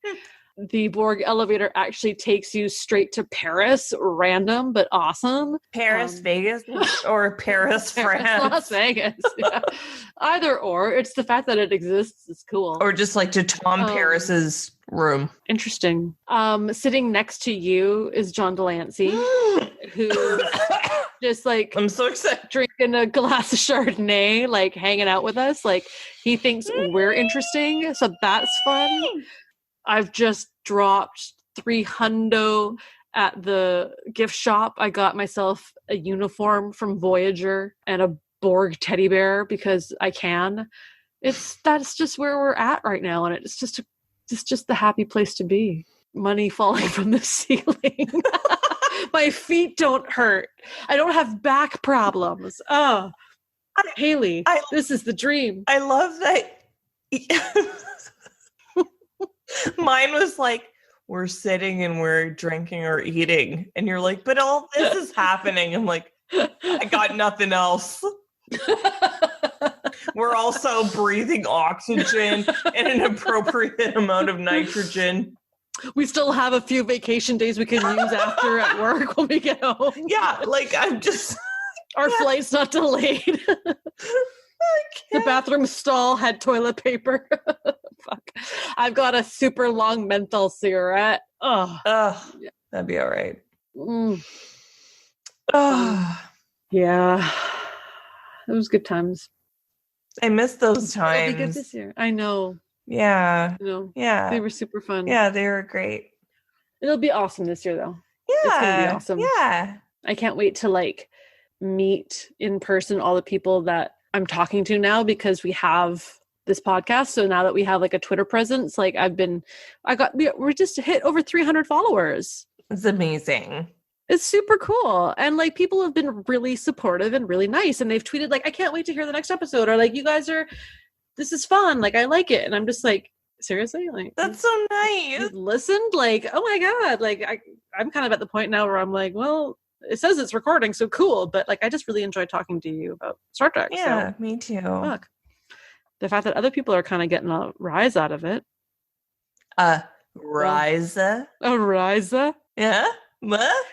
The Borg elevator actually takes you straight to Paris, random but awesome.
Paris, Vegas, or Paris, France?
Las Vegas. Yeah. Either or. It's the fact that it exists is cool.
Or just like to Tom Paris's room.
Interesting. Sitting next to you is John Delancey, who's just like,
I'm so excited,
drinking a glass of Chardonnay, like hanging out with us. Like he thinks we're interesting, so that's fun. I've just dropped $300 at the gift shop. I got myself a uniform from Voyager and a Borg teddy bear because I can. That's just where we're at right now, and it's just the happy place to be. Money falling from the ceiling. My feet don't hurt. I don't have back problems. Oh, Haley, this is the dream.
I love that. Mine was like, we're sitting and we're drinking or eating. And you're like, but all this is happening. I'm like, I got nothing else. We're also breathing oxygen and an appropriate amount of nitrogen.
We still have a few vacation days we can use after at work when we get home.
Yeah, like I'm just...
Our flight's not delayed. The bathroom stall had toilet paper. Fuck. I've got a super long menthol cigarette. Oh,
that'd be all right.
Yeah. It was good times.
I miss those times.
It'll be good this year. I know.
Yeah.
Yeah. They were super fun.
Yeah, they were great.
It'll be awesome this year, though.
Yeah.
It's going to be awesome.
Yeah.
I can't wait to, meet in person all the people that I'm talking to now because we have this podcast. So now that we have, a Twitter presence, we just hit over 300 followers.
It's amazing.
It's super cool. And people have been really supportive and really nice. And they've tweeted I can't wait to hear the next episode. Or you guys this is fun. I like it. And I'm just seriously?
That's so nice.
Listened? Oh my God. I'm kind of at the point now where I'm well, it says it's recording. So cool. But I just really enjoy talking to you about Star Trek.
Yeah, so, me too.
Fuck. The fact that other people are kind of getting a rise out of it.
Rise? A
rise?
Yeah? What?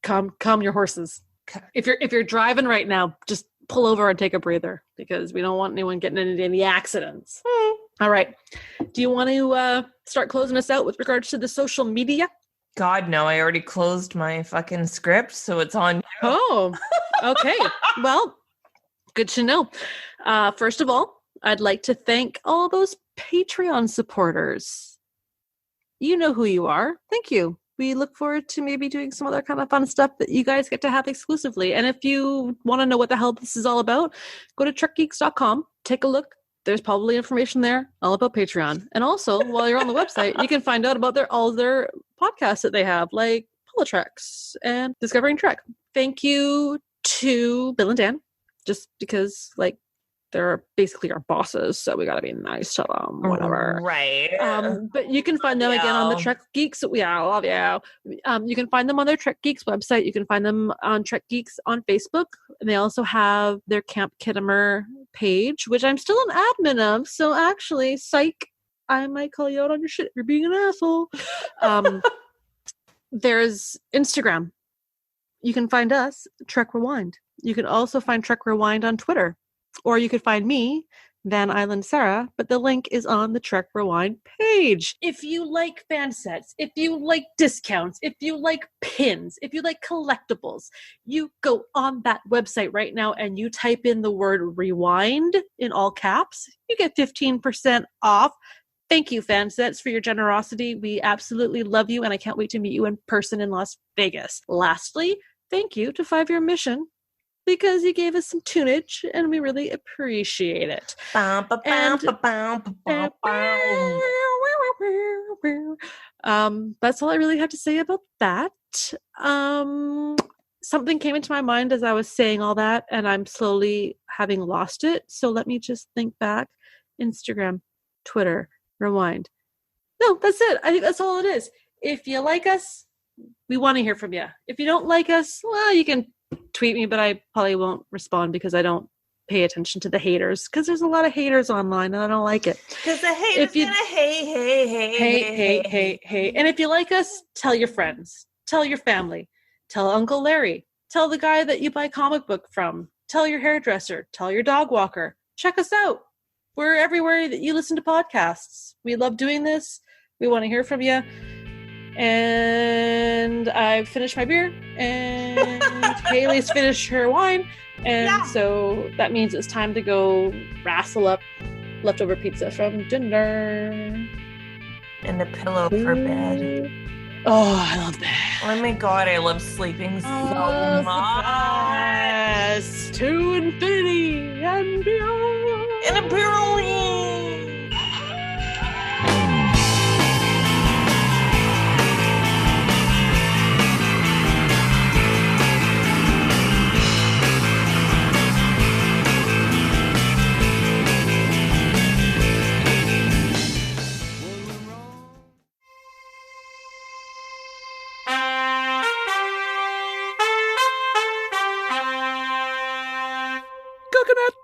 Calm your horses. If you're driving right now, just pull over and take a breather because we don't want anyone getting into any accidents. All right. Do you want to start closing us out with regards to the social media?
God, no. I already closed my fucking script, so it's on you.
Oh, okay. Well, good to know. First of all, I'd like to thank all those Patreon supporters. You know who you are. Thank you. We look forward to maybe doing some other kind of fun stuff that you guys get to have exclusively. And if you want to know what the hell this is all about, go to trekgeeks.com, take a look. There's probably information there all about Patreon. And also, while you're on the website, you can find out about all their podcasts that they have, like Politics and Discovering Trek. Thank you to Bill and Dan, just because, they're basically our bosses, so we gotta be nice to them, whatever.
Right.
But you can find them again on the Trek Geeks. Yeah, I love you. You can find them on their Trek Geeks website. You can find them on Trek Geeks on Facebook. And they also have their Camp Kittimer page, which I'm still an admin of. So actually, psych, I might call you out on your shit if you're being an asshole. There's Instagram. You can find us, Trek Rewind. You can also find Trek Rewind on Twitter. Or you could find me, Van Island Sarah, but the link is on the Trek Rewind page. If you like fan sets, if you like discounts, if you like pins, if you like collectibles, you go on that website right now and you type in the word rewind in all caps. You get 15% off. Thank you, fan sets, for your generosity. We absolutely love you, and I can't wait to meet you in person in Las Vegas. Lastly, thank you to 5 Year Mission, because you gave us some tunage, and we really appreciate it. That's all I really have to say about that. Something came into my mind as I was saying all that, and I'm slowly having lost it. So let me just think back. Instagram, Twitter, Rewind. No, that's it. I think that's all it is. If you like us, we want to hear from you. If you don't like us, well, you can tweet me, but I probably won't respond because I don't pay attention to the haters, because there's a lot of haters online and I don't like it.
Because the haters gonna hate.
And if you like us, tell your friends, tell your family, tell Uncle Larry, tell the guy that you buy comic book from, tell your hairdresser, tell your dog walker. Check us out. We're everywhere that you listen to podcasts. We love doing this. We want to hear from you. And I've finished my beer, and Haley's finished her wine, and so that means it's time to go wrestle up leftover pizza from dinner.
And a pillow for bed.
Oh, I love bed.
Oh my God, I love sleeping so much.
Yes, to infinity and beyond.
And a beyond.
looking at